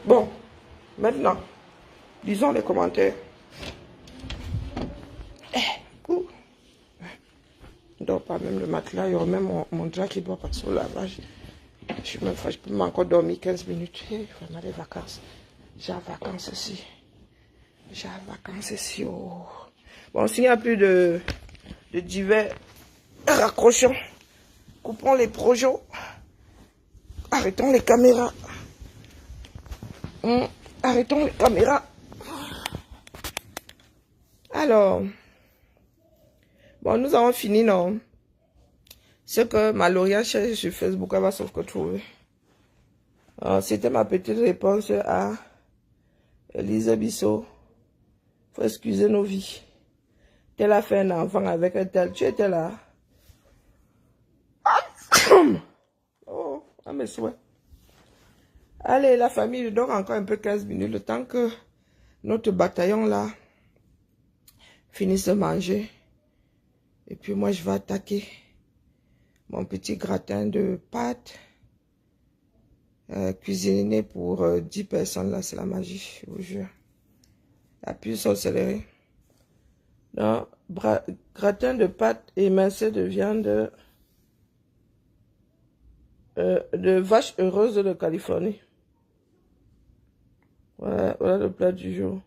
Bon, maintenant, lisons les commentaires. Je ne dors pas même le matelas, il y aura même mon drap qui doit passer au lavage. Je peux encore dormir 15 minutes. Vraiment les vacances. J'ai vacances ici. Oh. Bon, s'il n'y a plus de divers, raccrochons. Coupons les projets. Arrêtons les caméras. Arrêtons les caméras. Alors... Bon, nous avons fini, non? Ce que Maloria cherche sur Facebook, elle va sauf que trouver. C'était ma petite réponse à Elisa Bissot. Faut excuser nos vies. Elle a fait un enfant avec un tel. Tu étais là? Oh, à mes souhaits. Allez, la famille, je dors encore un peu 15 minutes, le temps que notre bataillon là finisse de manger. Et puis moi, je vais attaquer mon petit gratin de pâtes cuisiné pour 10 personnes. Là, c'est la magie, je vous jure. La puce au céleri. Non, gratin de pâtes émincé de viande de vache heureuse de Californie. Voilà le plat du jour.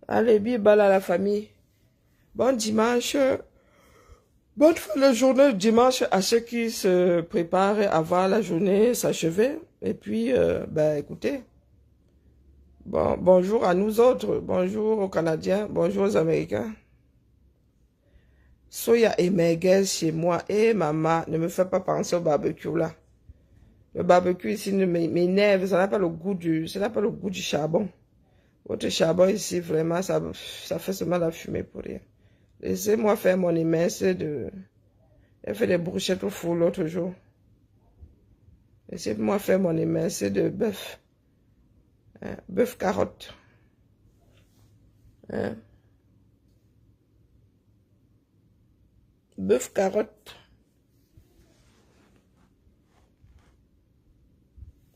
Allez, bibal à la famille. Bon dimanche. Bonne fin de journée dimanche à ceux qui se préparent à voir la journée s'achever. Et puis, écoutez. Bonjour à nous autres. Bonjour aux Canadiens. Bonjour aux Américains. Soya et merguez chez moi. Et maman, ne me fais pas penser au barbecue là. Le barbecue ici m'énerve. Ça n'a pas le goût du charbon. Votre charbon ici, vraiment, ça fait seulement la fumée pour rien. Laissez-moi faire mon émincé de... J'ai fait des brochettes au four l'autre jour. Laissez-moi faire mon émincé de bœuf. Hein? Bœuf carotte. Hein? Bœuf carotte.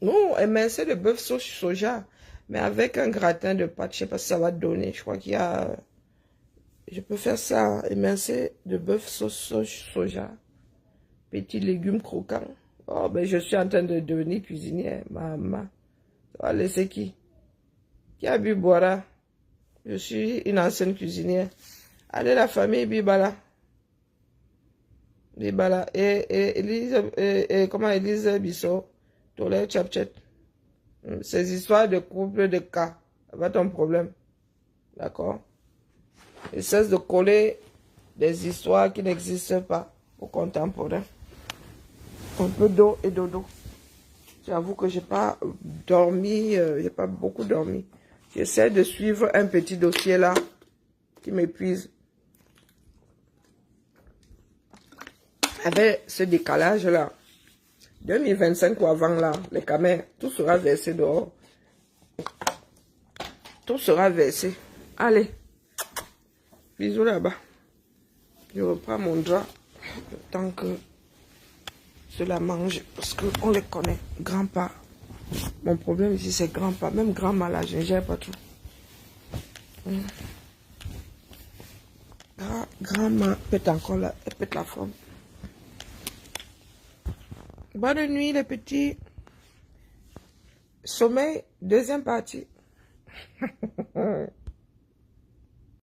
Non, émincé de bœuf sauce soja. Mais avec un gratin de pâte, je ne sais pas si ça va donner. Je crois qu'il y a... Je peux faire ça, émincé de bœuf sauce soja. Petits légumes croquants. Oh, ben je suis en train de devenir cuisinière. Maman. Ça va laisser qui? Qui a bu boira? Je suis une ancienne cuisinière. Allez, la famille Bibala. Bibala. Et Elise, comment Elise Bissot? Tolè Chapchet. Ces histoires de couple, de cas. Ça va ton problème. D'accord? Et cesse de coller des histoires qui n'existent pas aux contemporains. Un peu d'eau et dodo. J'avoue que j'ai pas dormi, j'ai pas beaucoup dormi. J'essaie de suivre un petit dossier là qui m'épuise. Avec ce décalage là, 2025 ou avant là, les camins, tout sera versé dehors. Tout sera versé. Allez. Bisous là-bas. Je reprends mon drap tant que cela mange parce qu'on les connaît. Grand-pa. Mon problème ici c'est grand-pa. Même grand-ma là, je ne gère pas tout. Grand-ma pète encore là. Elle pète la forme. Bonne nuit les petits. Sommeil, deuxième partie.